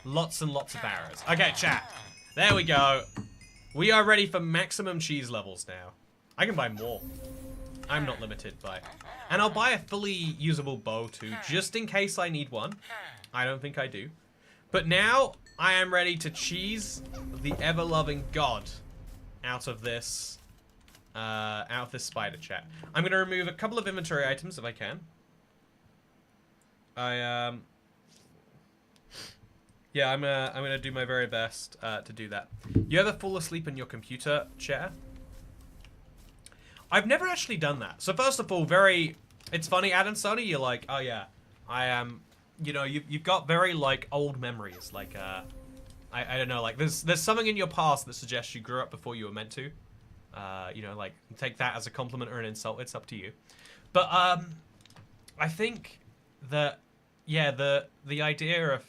lots and lots of arrows. Okay, chat. There we go. We are ready for maximum cheese levels now. I can buy more. I'm not limited by... And I'll buy a fully usable bow too, just in case I need one. I don't think I do. But now, I am ready to cheese the ever-loving god out of this spider, chat. I'm going to remove a couple of inventory items if I can. Yeah, I'm gonna do my very best to do that. You ever fall asleep in your computer chair? I've never actually done that. So first of all, it's funny, Adam Sony, you're like, oh yeah, I am, you know, you've got very like old memories. Like, I don't know, like there's something in your past that suggests you grew up before you were meant to. You know, like take that as a compliment or an insult. It's up to you. But I think that, yeah, the idea of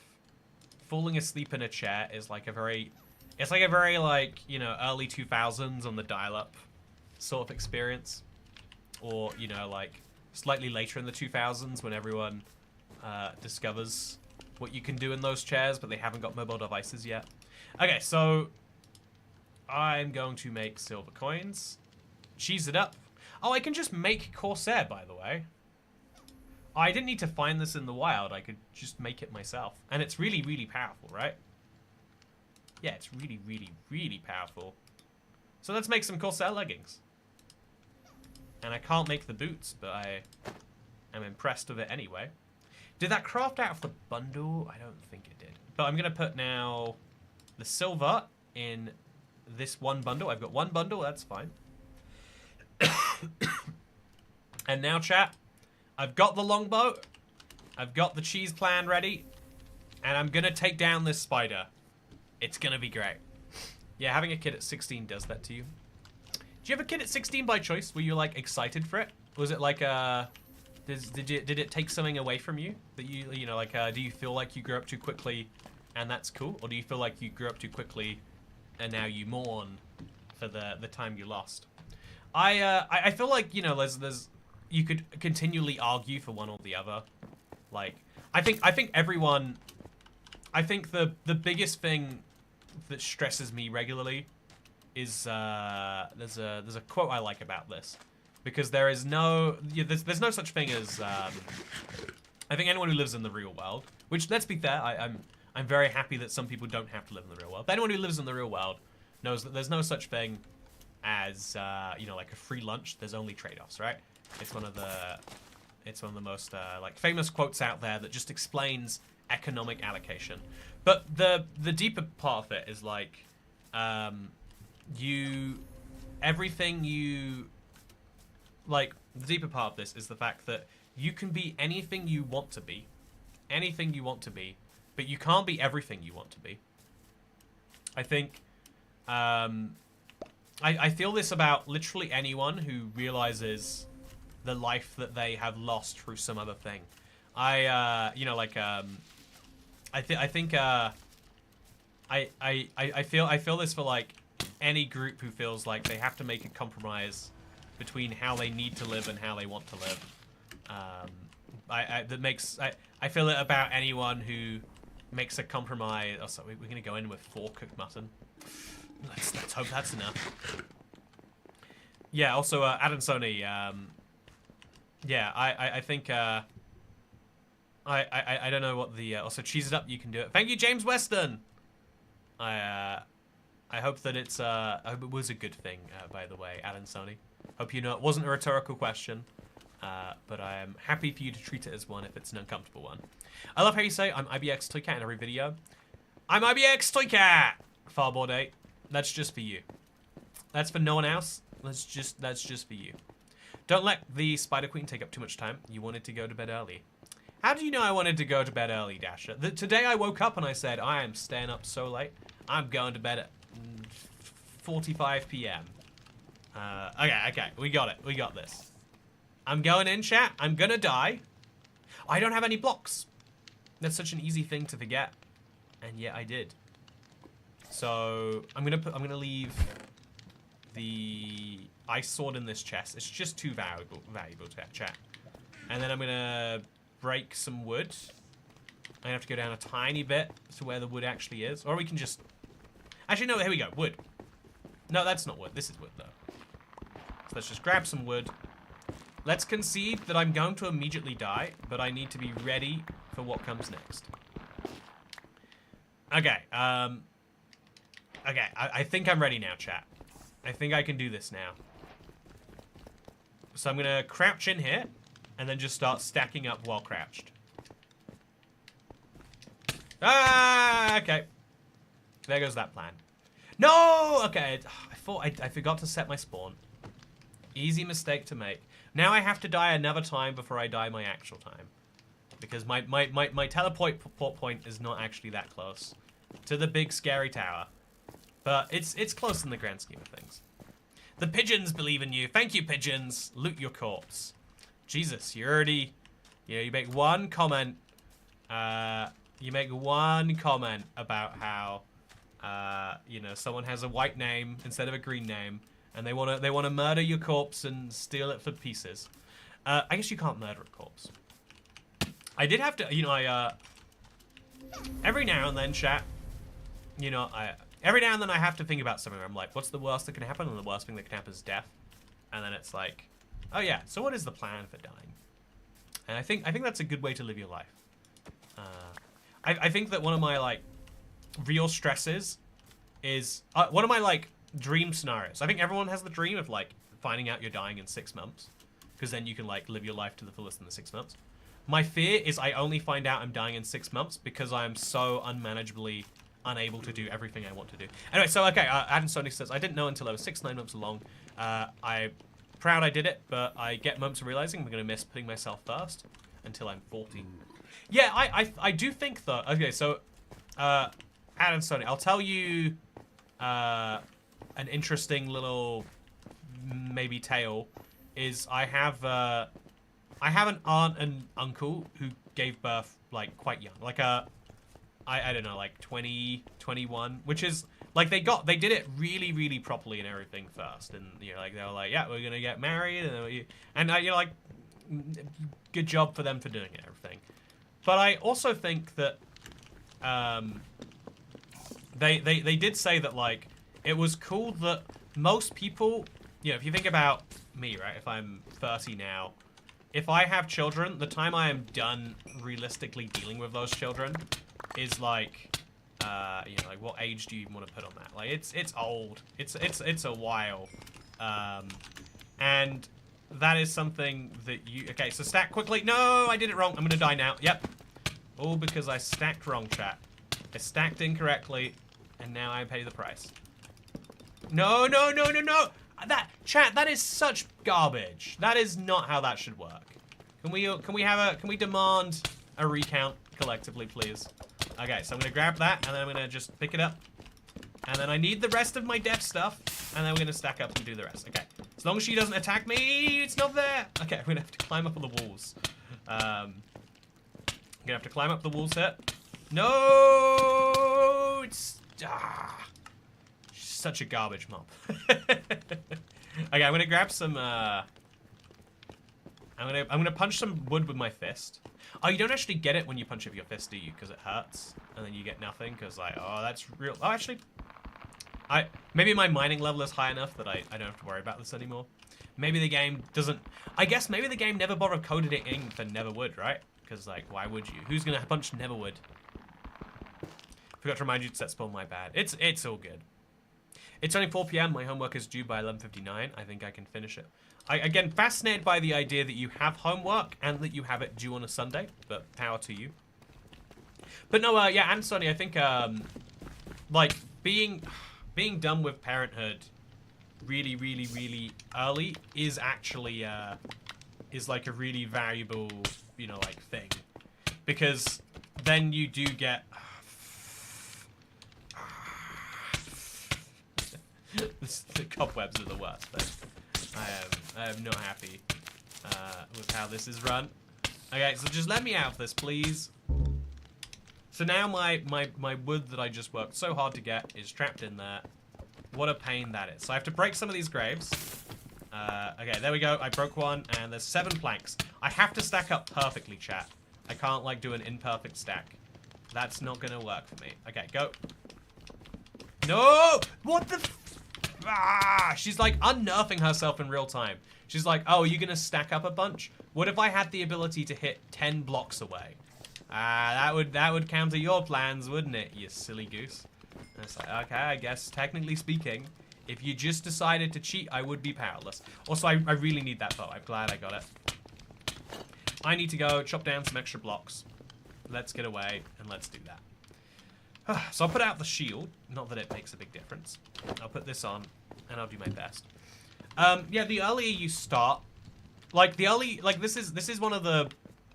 falling asleep in a chair is like a very, it's like a very like, you know, early 2000s on the dial-up sort of experience. Or, you know, like slightly later in the 2000s when everyone discovers what you can do in those chairs, but they haven't got mobile devices yet. Okay, so I'm going to make silver coins. Cheese it up. Oh, I can just make Corsair, by the way. I didn't need to find this in the wild. I could just make it myself. And it's really, really powerful, right? Yeah, it's really, really, really powerful. So let's make some Corsair leggings. And I can't make the boots, but I am impressed with it anyway. Did that craft out of the bundle? I don't think it did. But I'm going to put now the silver in this one bundle. I've got one bundle, that's fine. And now, chat, I've got the longbow, I've got the cheese plan ready, and I'm gonna take down this spider. It's gonna be great. Yeah, having a kid at 16 does that to you. Did you have a kid at 16 by choice? Were you like excited for it? Was it like did it take something away from you that you know, like do you feel like you grew up too quickly and that's cool, or do you feel like you grew up too quickly and now you mourn for the time you lost? I feel like, you know, there's you could continually argue for one or the other. Like, I think everyone, I think the biggest thing that stresses me regularly is there's a quote I like about this, because there is no there's no such thing as I think anyone who lives in the real world, which, let's be fair, I'm very happy that some people don't have to live in the real world. But anyone who lives in the real world knows that there's no such thing as you know, like a free lunch. There's only trade-offs, right? It's one of the, It's one of the most like famous quotes out there that just explains economic allocation. But the deeper part of it is like everything you like. The deeper part of this is the fact that you can be anything you want to be, but you can't be everything you want to be. I think I feel this about literally anyone who realizes the life that they have lost through some other thing. I feel this for like any group who feels like they have to make a compromise between how they need to live and how they want to live. I feel it about anyone who makes a compromise. Oh, sorry, we're gonna go in with 4 cooked mutton. Let's hope that's enough. Yeah. Also, Adam Sony. Yeah, I think. I don't know what the. Also, cheese it up. You can do it. Thank you, James Weston. I hope that it's. I hope it was a good thing. By the way, Adam Sony. Hope you know it wasn't a rhetorical question. But I am happy for you to treat it as one if it's an uncomfortable one. I love how you say I'm IBX Toycat in every video. I'm IBX Toycat! Farboard 8. That's just for you. That's for no one else. That's just for you. Don't let the Spider Queen take up too much time. You wanted to go to bed early. How do you know I wanted to go to bed early, Dasher? Today I woke up and I said, I am staying up so late. I'm going to bed at 45 p.m. Okay. We got it. We got this. I'm going in, chat. I'm gonna die. I don't have any blocks. That's such an easy thing to forget. And yet I did. So I'm gonna leave the ice sword in this chest. It's just too valuable to chat. And then I'm gonna break some wood. I have to go down a tiny bit to where the wood actually is. Or we can just... Actually, no, here we go. Wood. No, that's not wood. This is wood, though. So let's just grab some wood. Let's concede that I'm going to immediately die, but I need to be ready for what comes next. Okay, okay, I think I'm ready now, chat. I think I can do this now. So I'm gonna crouch in here, and then just start stacking up while crouched. Ah, okay. There goes that plan. No! Okay, I forgot to set my spawn. Easy mistake to make. Now I have to die another time before I die my actual time. Because my teleport point is not actually that close to the big scary tower. But it's close in the grand scheme of things. The pigeons believe in you. Thank you, pigeons. Loot your corpse. Jesus, you already... You know, you make one comment. You make one comment about how, you know, someone has a white name instead of a green name. And they wanna murder your corpse and steal it for pieces. I guess you can't murder a corpse. I did have to, you know, every now and then, chat, you know, every now and then I have to think about something where I'm like, what's the worst that can happen? And the worst thing that can happen is death. And then it's like, oh yeah, so what is the plan for dying? And I think that's a good way to live your life. I think that one of my, like, real stresses is, one of my, like, dream scenarios. I think everyone has the dream of, like, finding out you're dying in 6 months. Because then you can, like, live your life to the fullest in the 6 months. My fear is I only find out I'm dying in 6 months because I am so unmanageably unable to do everything I want to do. Anyway, so, okay, Adam Sonic says, I didn't know until I was 9 months along. I'm proud I did it, but I get moments of realizing I'm going to miss putting myself first until I'm 40. Yeah, I do think, though. Okay, so, Adam Sonic, I'll tell you an interesting little maybe tale is I have an aunt and uncle who gave birth like quite young, like I don't know, like 20, 21, which is like they did it really properly and everything first, and you know, like they were like, yeah, we're gonna get married, and you know, like, good job for them for doing it and everything. But I also think that they did say that, like, it was cool that most people, you know, if you think about me, right, if I'm 30 now, if I have children, the time I am done realistically dealing with those children is like, you know, like, what age do you even want to put on that? Like, it's old. It's a while. And that is something that you... Okay, so stack quickly. No, I did it wrong. I'm going to die now. Yep. All because I stacked wrong, chat. I stacked incorrectly, and now I pay the price. No, no, no, no, no. Chat, that is such garbage. That is not how that should work. Can we demand a recount collectively, please? Okay, so I'm gonna grab that, and then I'm gonna just pick it up. And then I need the rest of my death stuff, and then we're gonna stack up and do the rest. Okay, as long as she doesn't attack me, it's not there. Okay, I'm gonna have to climb up on the walls. I'm gonna have to climb up the walls here. No, it's such a garbage mob. Okay, I'm gonna grab some. I'm gonna punch some wood with my fist. Oh, you don't actually get it when you punch it with your fist, do you? Because it hurts, and then you get nothing. Because like, oh, that's real. Oh, actually, maybe my mining level is high enough that I don't have to worry about this anymore. Maybe the game doesn't. I guess maybe the game never bothered coded it in for Neverwood, right? Because like, why would you? Who's gonna punch Neverwood? Forgot to remind you to set spawn. My bad. It's all good. It's only 4 PM. My homework is due by 11:59. I think I can finish it. Again, fascinated by the idea that you have homework and that you have it due on a Sunday, but power to you. But no, yeah, and Sonny, I think, like, being done with parenthood really, really, really early is actually, is like a really valuable, you know, like, thing. Because then you do get... the cobwebs are the worst, but I am not happy with how this is run. Okay, so just let me out of this, please. So now my wood that I just worked so hard to get is trapped in there. What a pain that is. So I have to break some of these graves. Okay, there we go. I broke one, and there's 7 planks. I have to stack up perfectly, chat. I can't, like, do an imperfect stack. That's not gonna work for me. Okay, go. No! What the... she's like unnerving herself in real time. She's like, oh, you're gonna stack up a bunch? What if I had the ability to hit 10 blocks away? That would counter your plans, wouldn't it, you silly goose? And it's like, okay, I guess technically speaking, if you just decided to cheat, I would be powerless. Also, I really need that bow. I'm glad I got it. I need to go chop down some extra blocks. Let's get away and let's do that. So I'll put out the shield. Not that it makes a big difference. I'll put this on, and I'll do my best. Yeah, the earlier you start, like this is one of the,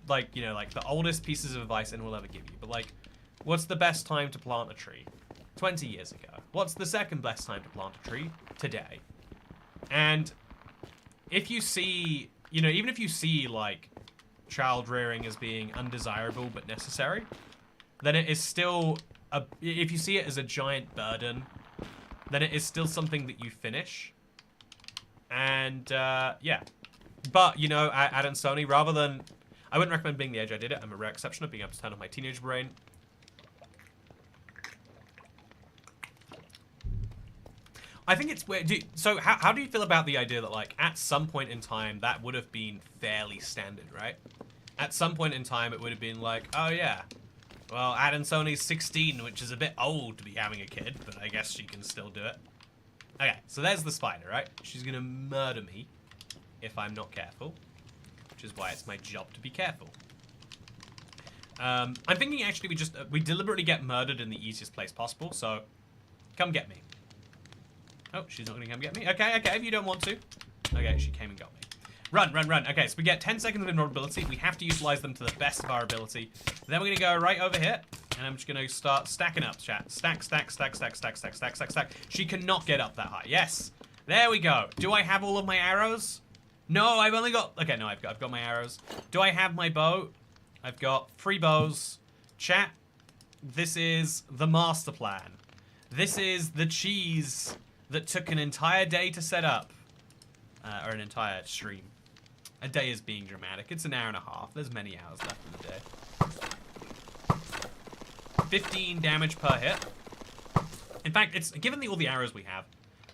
like, you know, like the oldest pieces of advice anyone will ever give you. But like, what's the best time to plant a tree? 20 years ago. What's the second best time to plant a tree? Today. And if you see, you know, even if you see like child rearing as being undesirable but necessary, then it is still. If you see it as a giant burden, then it is still something that you finish. And, yeah. But, you know, Adam Sony, rather than... I wouldn't recommend being the age I did it. I'm a rare exception of being able to turn on my teenage brain. I think it's weird. So, how do you feel about the idea that, like, at some point in time, that would have been fairly standard, right? At some point in time, it would have been like, oh, yeah. Well, Adam Sony's 16, which is a bit old to be having a kid, but I guess she can still do it. Okay, so there's the spider, right? She's gonna murder me if I'm not careful, which is why it's my job to be careful. I'm thinking actually we deliberately get murdered in the easiest place possible, so come get me. Oh, she's not gonna come get me. Okay, if you don't want to. Okay, she came and got me. Run, run, run. Okay, so we get 10 seconds of invulnerability. We have to utilize them to the best of our ability. Then we're going to go right over here, and I'm just going to start stacking up, chat. Stack, stack, stack, stack, stack, stack, stack, stack, stack. She cannot get up that high. Yes. There we go. Do I have all of my arrows? No, I've only got... Okay, no, I've got my arrows. Do I have my bow? I've got 3 bows. Chat, this is the master plan. This is the cheese that took an entire day to set up. Or an entire stream. A day is being dramatic. It's an hour and a half. There's many hours left in the day. 15 damage per hit. In fact, it's given all the arrows we have,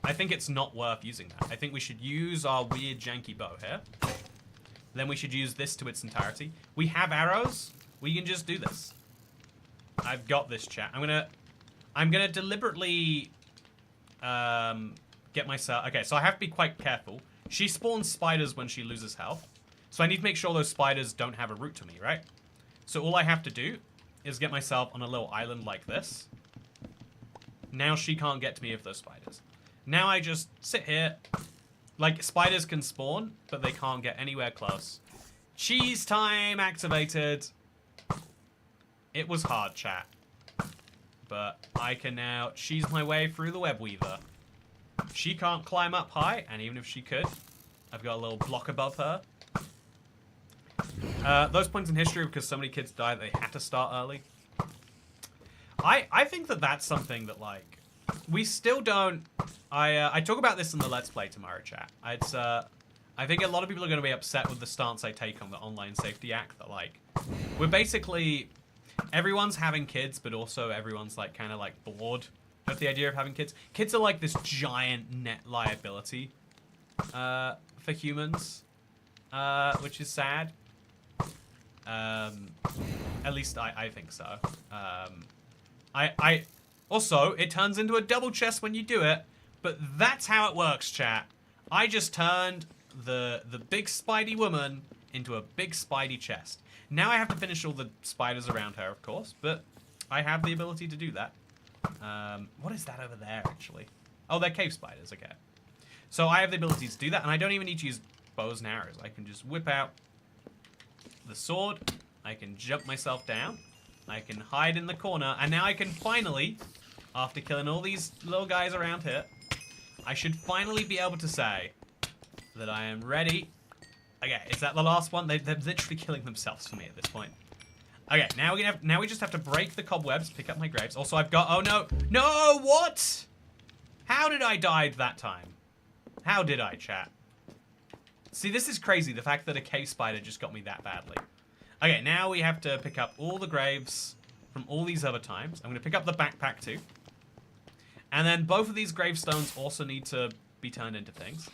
I think it's not worth using that. I think we should use our weird janky bow here. Then we should use this to its entirety. We have arrows. We can just do this. I've got this, chat. I'm gonna deliberately get myself... Okay, so I have to be quite careful. She spawns spiders when she loses health. So I need to make sure those spiders don't have a route to me, right? So all I have to do is get myself on a little island like this. Now she can't get to me with those spiders. Now I just sit here. Like, spiders can spawn, but they can't get anywhere close. Cheese time activated. It was hard, chat. But I can now cheese my way through the web weaver. She can't climb up high, and even if she could, I've got a little block above her. Those points in history because so many kids died they had to start early. I think that that's something that, like, we still don't... I talk about this in the Let's Play tomorrow, chat. It's, I think a lot of people are going to be upset with the stance I take on the Online Safety Act. That, like, we're basically... Everyone's having kids, but also everyone's, like, kind of, like, bored of the idea of having kids. Kids are, like, this giant net liability for humans, which is sad. At least I think so. Also, it turns into a double chest when you do it, but that's how it works, chat. I just turned the big spidey woman into a big spidey chest. Now I have to finish all the spiders around her, of course, but I have the ability to do that. What is that over there, actually? Oh, they're cave spiders, okay. So I have the ability to do that, and I don't even need to use bows and arrows. I can just whip out the sword, I can jump myself down, I can hide in the corner, and now I can finally, after killing all these little guys around here, I should finally be able to say that I am ready. Okay, is that the last one? They're literally killing themselves for me at this point. Okay, now we just have to break the cobwebs, pick up my grapes. Also, I've got... Oh, no. No, what? How did I die that time? How did I, chat? See, this is crazy, the fact that a cave spider just got me that badly. Okay, now we have to pick up all the graves from all these other times. I'm going to pick up the backpack, too. And then both of these gravestones also need to be turned into things.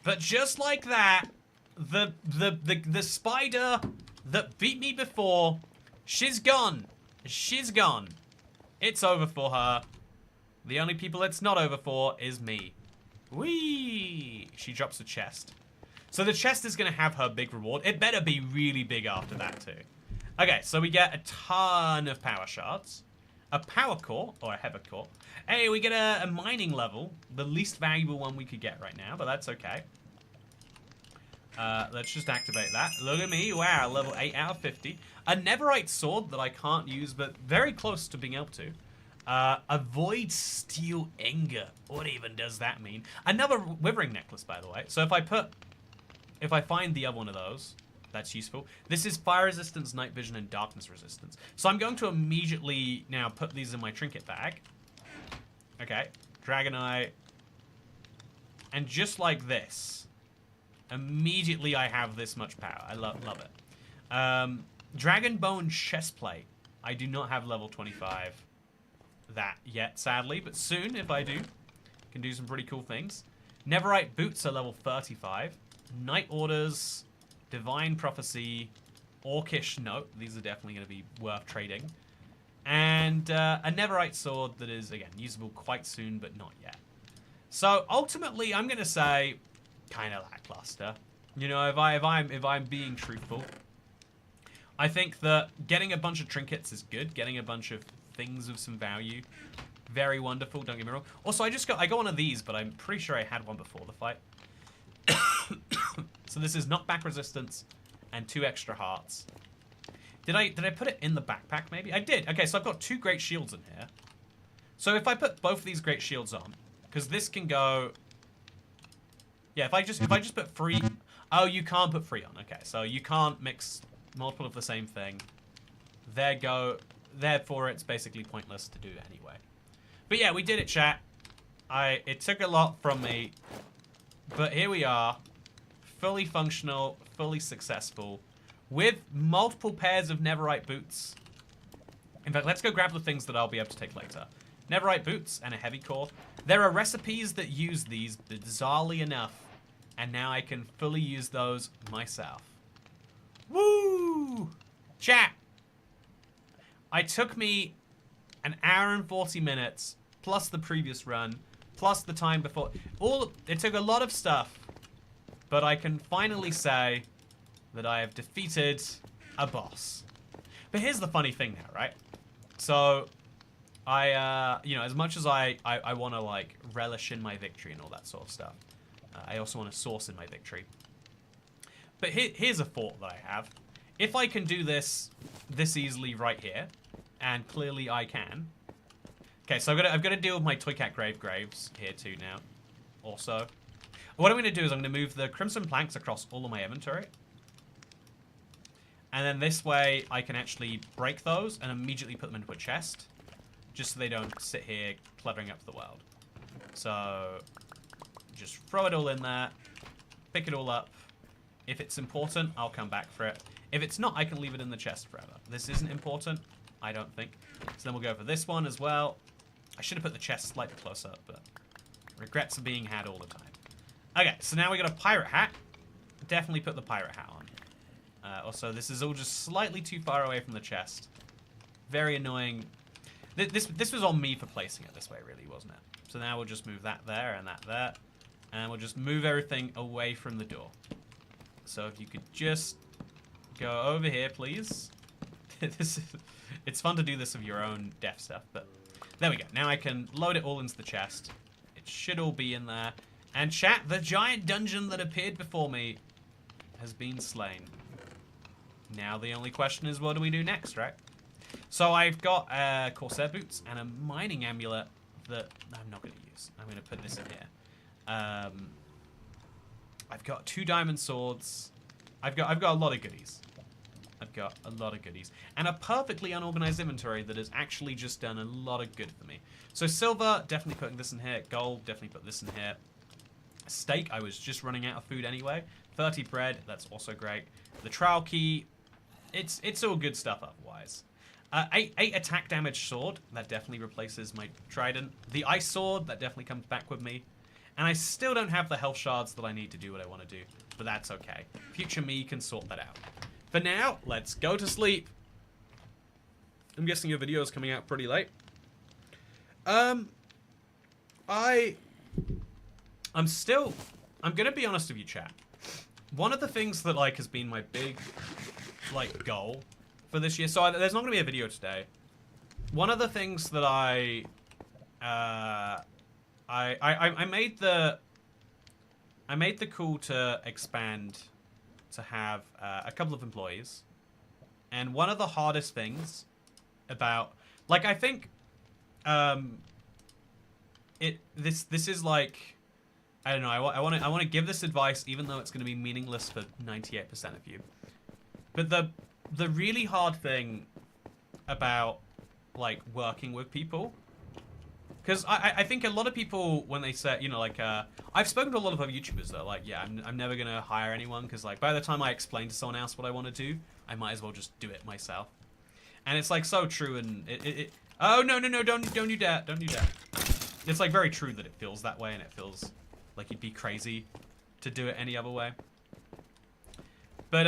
But just like that... The spider that beat me before, she's gone. She's gone. It's over for her. The only people it's not over for is me. Whee! She drops a chest. So the chest is going to have her big reward. It better be really big after that too. Okay, so we get a ton of power shards. A power core, or a heather core. Hey, we get a mining level. The least valuable one we could get right now, but that's okay. Let's just activate that. Look at me. Wow, level 8 out of 50. A netherite sword that I can't use, but very close to being able to. Avoid steel anger. What even does that mean? Another withering necklace, by the way. So if I find the other one of those, that's useful. This is fire resistance, night vision, and darkness resistance. So I'm going to immediately now put these in my trinket bag. Okay. Dragon Eye. And just like this... Immediately I have this much power. I love it. Dragon Bone Chestplate. I do not have level 25 that yet, sadly. But soon, if I do, can do some pretty cool things. Netherite Boots are level 35. Night Orders, Divine Prophecy, Orcish Note. These are definitely going to be worth trading. And a Netherite Sword that is, again, usable quite soon, but not yet. So, ultimately, I'm going to say... kind of lackluster. You know, if I'm being truthful, I think that getting a bunch of trinkets is good. Getting a bunch of things of some value, very wonderful. Don't get me wrong. Also, I got one of these, but I'm pretty sure I had one before the fight. So this is knockback resistance and 2 extra hearts. Did I put it in the backpack? Maybe I did. Okay, so I've got 2 great shields in here. So if I put both of these great shields on, because this can go. Yeah, if I just put free... Oh, you can't put free on. Okay, so you can't mix multiple of the same thing. Therefore, it's basically pointless to do anyway. But yeah, we did it, chat. It took a lot from me. But here we are. Fully functional, fully successful. With multiple pairs of netherite boots. In fact, let's go grab the things that I'll be able to take later. Netherite boots and a heavy core. There are recipes that use these, bizarrely enough, and now I can fully use those myself. Woo! Chat! It took me an hour and 40 minutes, plus the previous run, plus the time before. It took a lot of stuff but I can finally say that I have defeated a boss. But here's the funny thing now, right? So, you know, as much as I want to, like, relish in my victory and all that sort of stuff, I also want to source in my victory. But here's a thought that I have. If I can do this easily right here, and clearly I can. Okay, so I've got to deal with my Toy Cat graves here too now. Also, what I'm going to do is I'm going to move the crimson planks across all of my inventory. And then this way I can actually break those and immediately put them into a chest. Just so they don't sit here cluttering up the world. So, just throw it all in there. Pick it all up. If it's important, I'll come back for it. If it's not, I can leave it in the chest forever. This isn't important, I don't think. So then we'll go for this one as well. I should have put the chest slightly closer, but regrets are being had all the time. Okay, so now we got a pirate hat. Definitely put the pirate hat on. Also, this is all just slightly too far away from the chest. Very annoying. This was on me for placing it this way, really, wasn't it? So now we'll just move that there and that there. And we'll just move everything away from the door. So if you could just go over here, please. It's fun to do this of your own deaf stuff, but there we go. Now I can load it all into the chest. It should all be in there. And chat, the giant dungeon that appeared before me has been slain. Now the only question is, what do we do next, right? So I've got Corsair boots and a mining amulet that I'm not going to use. I'm going to put this in here. I've got 2 diamond swords. I've got a lot of goodies. I've got a lot of goodies. And a perfectly unorganized inventory that has actually just done a lot of good for me. So silver, definitely putting this in here. Gold, definitely put this in here. Steak, I was just running out of food anyway. 30 bread, that's also great. The trowel key, it's all good stuff otherwise. 8 attack damage sword, that definitely replaces my trident. The ice sword, that definitely comes back with me. And I still don't have the health shards that I need to do what I want to do. But that's okay. Future me can sort that out. For now, let's go to sleep. I'm guessing your video is coming out pretty late. I'm gonna be honest with you, chat. One of the things that, like, has been my big, like, goal for this year. So there's not gonna be a video today. One of the things that I made the call to expand to have a couple of employees, and one of the hardest things about, like, I think this is like, I don't know, I want to give this advice even though it's going to be meaningless for 98% of you. But the really hard thing about, like, working with people, because I think a lot of people, when they say, you know, like, I've spoken to a lot of other YouTubers that are like, yeah, I'm never going to hire anyone, because, like, by the time I explain to someone else what I want to do, I might as well just do it myself. And it's, like, so true, and oh, no, don't you dare, don't you dare. It's, like, very true that it feels that way, and it feels like you'd be crazy to do it any other way. But,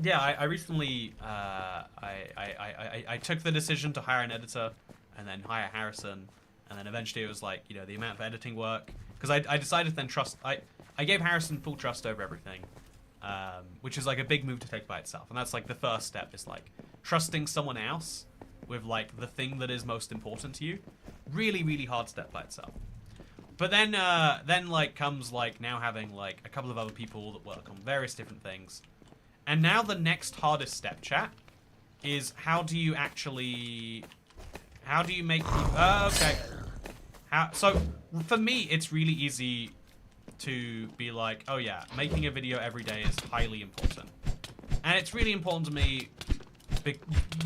yeah, I recently, I took the decision to hire an editor, and then hire Harrison, and then eventually it was like, you know, the amount of editing work, because I decided to then trust, I gave Harrison full trust over everything, which is like a big move to take by itself, and that's like the first step, is like trusting someone else with like the thing that is most important to you. Really, really hard step by itself. But then like comes like now having like a couple of other people that work on various different things, and now the next hardest step, chat, is how do you make people... okay. So, for me, it's really easy to be like, oh yeah, making a video every day is highly important. And it's really important to me,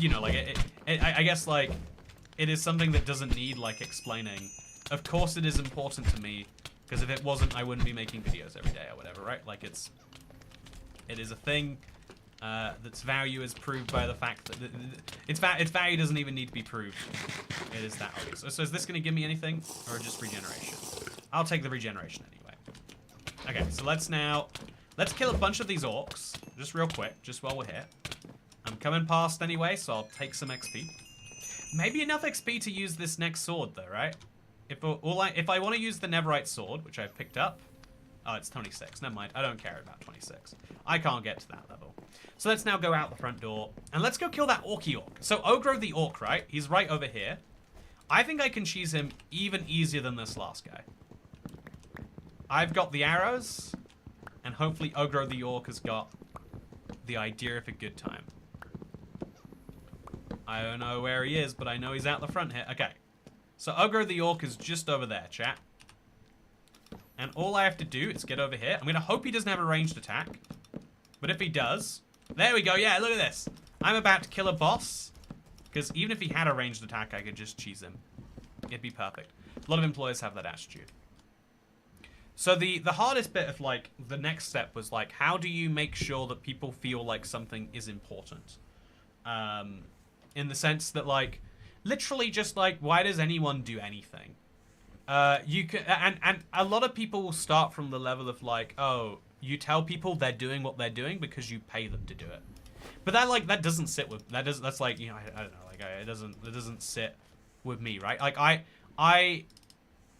you know, like, I guess, like, it is something that doesn't need, like, explaining. Of course it is important to me, because if it wasn't, I wouldn't be making videos every day or whatever, right? Like, it is a thing... its value is proved by the fact that its value doesn't even need to be proved. It is that obvious. So is this going to give me anything, or just regeneration? I'll take the regeneration anyway. Okay, so let's kill a bunch of these orcs, just real quick, just while we're here. I'm coming past anyway, so I'll take some XP. Maybe enough XP to use this next sword, though, right? If I want to use the Netherite sword, which I've picked up, Oh, it's 26. Never mind. I don't care about 26. I can't get to that level. So let's now go out the front door. And let's go kill that orky orc. So Ogro the orc, right? He's right over here. I think I can cheese him even easier than this last guy. I've got the arrows. And hopefully Ogro the orc has got the idea of a good time. I don't know where he is, but I know he's out the front here. Okay. So Ogro the orc is just over there, chat. And all I have to do is get over here. I'm going to hope he doesn't have a ranged attack. But if he does... There we go. Yeah, look at this. I'm about to kill a boss. Because even if he had a ranged attack, I could just cheese him. It'd be perfect. A lot of employers have that attitude. So the hardest bit of, like, the next step was, like, how do you make sure that people feel like something is important? In the sense that, like, literally just, like, why does anyone do anything? You can, and a lot of people will start from the level of like, oh, you tell people they're doing what they're doing because you pay them to do it. But that like that doesn't sit with that's like, you know, I don't know, like it doesn't sit with me, right? Like I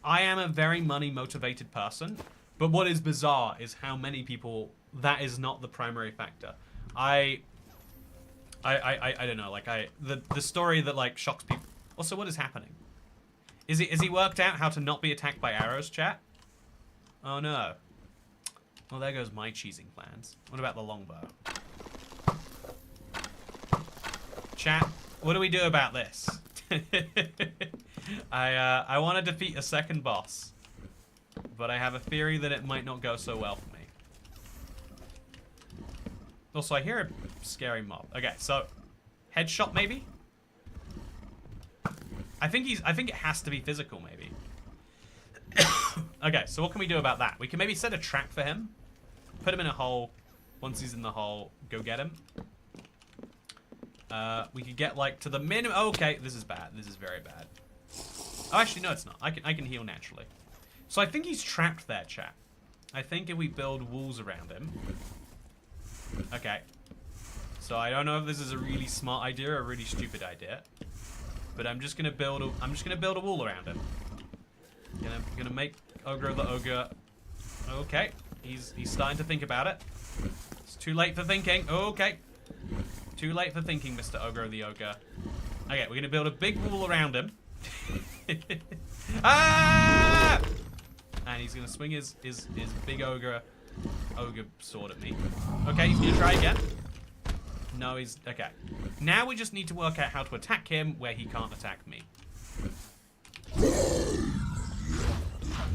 am a very money motivated person, but what is bizarre is how many people that is not the primary factor. I don't know, like the story that like shocks people. Also, what is happening? Is he worked out how to not be attacked by arrows, chat? Oh no. Well, there goes my cheesing plans. What about the longbow? Chat, what do we do about this? I want to defeat a second boss, but I have a theory that it might not go so well for me. Also, I hear a scary mob. Okay, so headshot maybe? I think it has to be physical, maybe. Okay, so what can we do about that? We can maybe set a trap for him. Put him in a hole. Once he's in the hole, go get him. We could get, like, to the minimum... Oh, okay, this is bad. This is very bad. Oh, actually, no, it's not. I can heal naturally. So I think he's trapped there, chat. I think if we build walls around him... Okay. So I don't know if this is a really smart idea or a really stupid idea. But I'm just gonna build a wall around him. Gonna make Ogre the ogre. Okay, he's starting to think about it. It's too late for thinking. Okay, too late for thinking, Mr. Ogre the ogre. Okay, we're gonna build a big wall around him. Ah! And he's gonna swing his big ogre sword at me. Okay, he's gonna try again. No, he's... Okay. Now we just need to work out how to attack him where he can't attack me.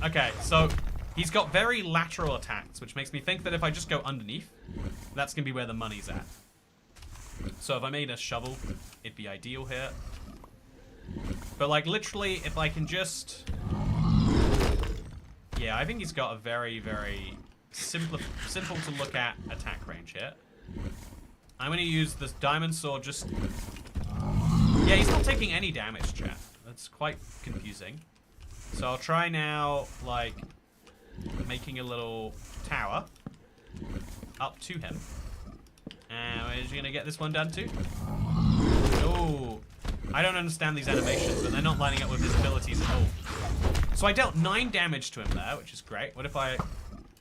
Okay, so he's got very lateral attacks, which makes me think that if I just go underneath, that's going to be where the money's at. So if I made a shovel, it'd be ideal here. But, like, literally, if I can just... Yeah, I think he's got a very, very simple to look at attack range here. I'm going to use this diamond sword just... Yeah, he's not taking any damage, chat. That's quite confusing. So I'll try now, like, making a little tower up to him. And we're just going to get this one done too. Oh, I don't understand these animations, but they're not lining up with his abilities at all. So I dealt 9 damage to him there, which is great. What if I...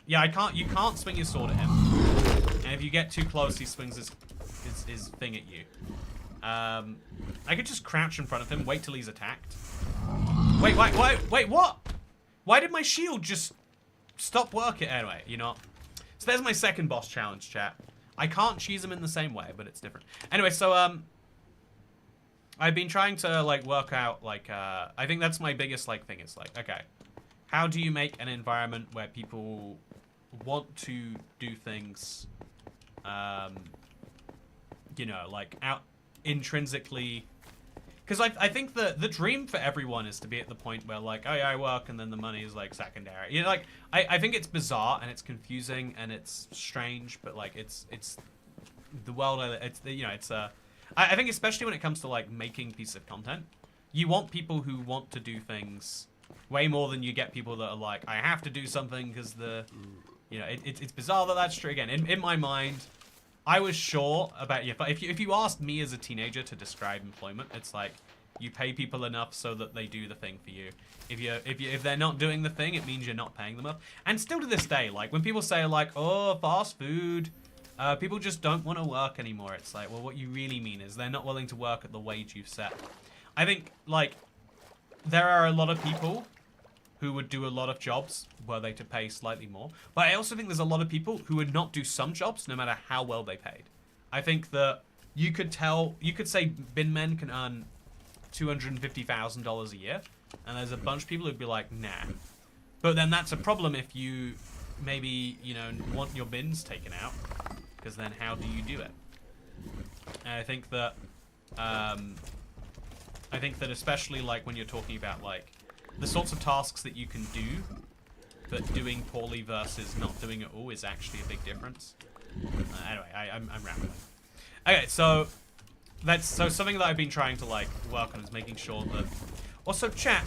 Yeah, you can't swing your sword at him. And if you get too close, he swings his thing at you. I could just crouch in front of him, wait till he's attacked. Wait, what? Why did my shield just stop working? Anyway, you know. So there's my second boss challenge, chat. I can't cheese him in the same way, but it's different. Anyway, so, I've been trying to, like, work out, like, I think that's my biggest, like, thing. It's like, okay, how do you make an environment where people want to do things, you know, like, out intrinsically... Because I think the dream for everyone is to be at the point where, like, oh yeah, I work and then the money is, like, secondary. You know, like, I think it's bizarre and it's confusing and it's strange, but, like, it's the world, it's, you know, it's, I think especially when it comes to, like, making pieces of content, you want people who want to do things way more than you get people that are like, I have to do something because you know, it's bizarre that that's true. Again, in my mind, I was sure about, if you asked me as a teenager to describe employment, it's like, You pay people enough so that they do the thing for you. If they're not doing the thing, it means you're not paying them enough. And still to this day, like when people say like, oh, fast food, people just don't want to work anymore. It's like, well, what you really mean is they're not willing to work at the wage you've set. I think like there are a lot of people who would do a lot of jobs were they to pay slightly more. But I also think there's a lot of people who would not do some jobs no matter how well they paid. I think that you could say bin men can earn $250,000 a year, and there's a bunch of people who'd be like, nah. But then that's a problem if you maybe, you know, want your bins taken out, because then how do you do it? And I think that especially like when you're talking about like the sorts of tasks that you can do, but doing poorly versus not doing it all is actually a big difference. Anyway, I'm rambling. Okay, so something that I've been trying to like work on is making sure that. Also, chat.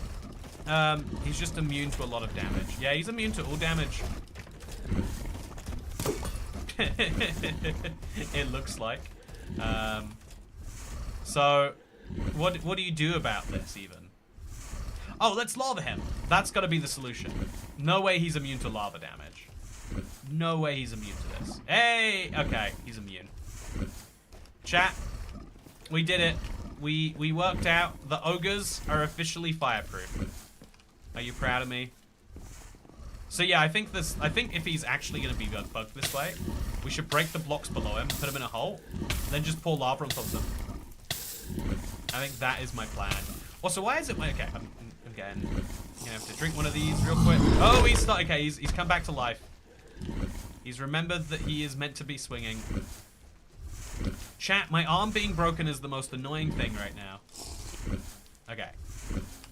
He's just immune to a lot of damage. Yeah, he's immune to all damage. It looks like. So, what do you do about this even? Oh, let's lava him. That's got to be the solution. No way he's immune to lava damage. No way he's immune to this. Hey! Okay, he's immune. Chat, we did it. We worked out the ogres are officially fireproof. Are you proud of me? So yeah, I think if he's actually going to be bugged this way, we should break the blocks below him, put him in a hole, then just pour lava on top of him. I think that is my plan. Also, why is it... Okay, I'm gonna have to drink one of these real quick. Oh, he's not... Okay, he's come back to life. He's remembered that he is meant to be swinging. Chat, my arm being broken is the most annoying thing right now. Okay.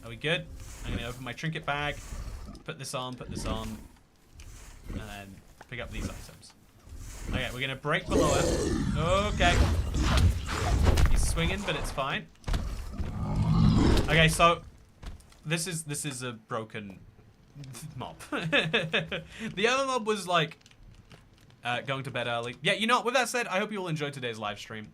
Are we good? I'm gonna open my trinket bag, put this on, and then pick up these items. Okay, we're gonna break below him. Okay. He's swinging, but it's fine. Okay, so this is a broken mob. The other mob was like going to bed early. Yeah, you know what, with that said, I hope you all enjoyed today's live stream.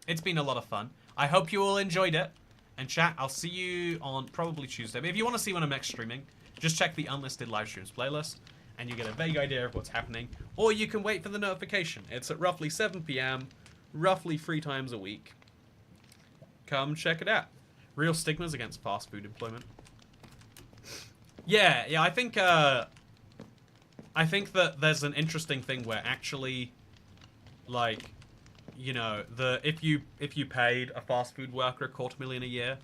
It's been a lot of fun. I hope you all enjoyed it. And chat, I'll see you on probably Tuesday. But if you want to see when I'm next streaming, just check the unlisted live streams playlist and you get a vague idea of what's happening. Or you can wait for the notification. It's at roughly 7 p.m, roughly 3 times a week. Come check it out. Real stigmas against fast food employment. Yeah, I think that there's an interesting thing where actually, like, you know, if you paid a fast food worker $250,000 a year,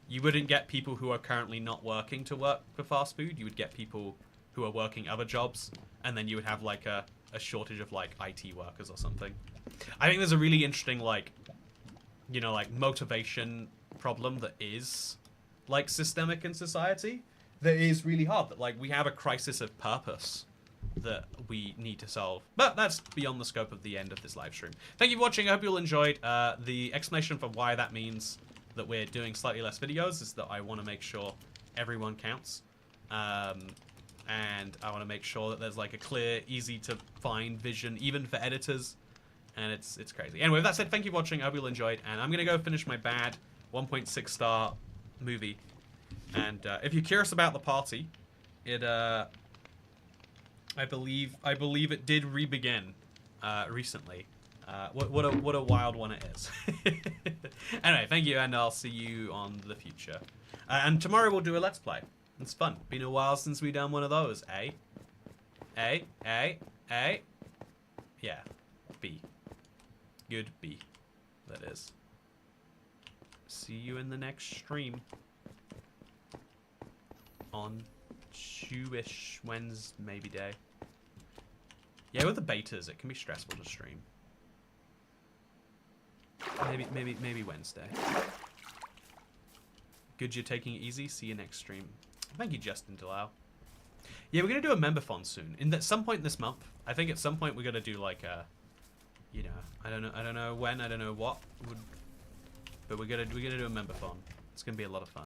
you wouldn't get people who are currently not working to work for fast food. You would get people who are working other jobs, and then you would have like a shortage of like IT workers or something. I think there's a really interesting like, you know, like motivation problem that is like systemic in society that is really hard. That like we have a crisis of purpose that we need to solve. But that's beyond the scope of the end of this live stream. Thank you for watching. I hope you all enjoyed. The explanation for why that means that we're doing slightly less videos is that I want to make sure everyone counts. And I want to make sure that there's like a clear, easy to find vision, even for editors. And it's crazy. Anyway, with that said, thank you for watching. I hope you all enjoyed. And I'm going to go finish my bad 1.6 star movie. And if you're curious about the party, it... I believe it did re-begin recently. What a wild one it is. Anyway, thank you, and I'll see you on the future. And tomorrow we'll do a Let's Play. It's fun. Been a while since we done one of those, eh? A. Yeah. B. Good B. That is. See you in the next stream. On Jewish Wednesday, maybe day. Yeah, with the betas, it can be stressful to stream. Maybe Wednesday. Good, you're taking it easy. See you next stream. Thank you, Justin Delau. Yeah, we're gonna do a memberthon soon. In some point this month, I think at some point we're gonna do like a, you know, I don't know when, I don't know what, but we're gonna do a memberthon. It's gonna be a lot of fun.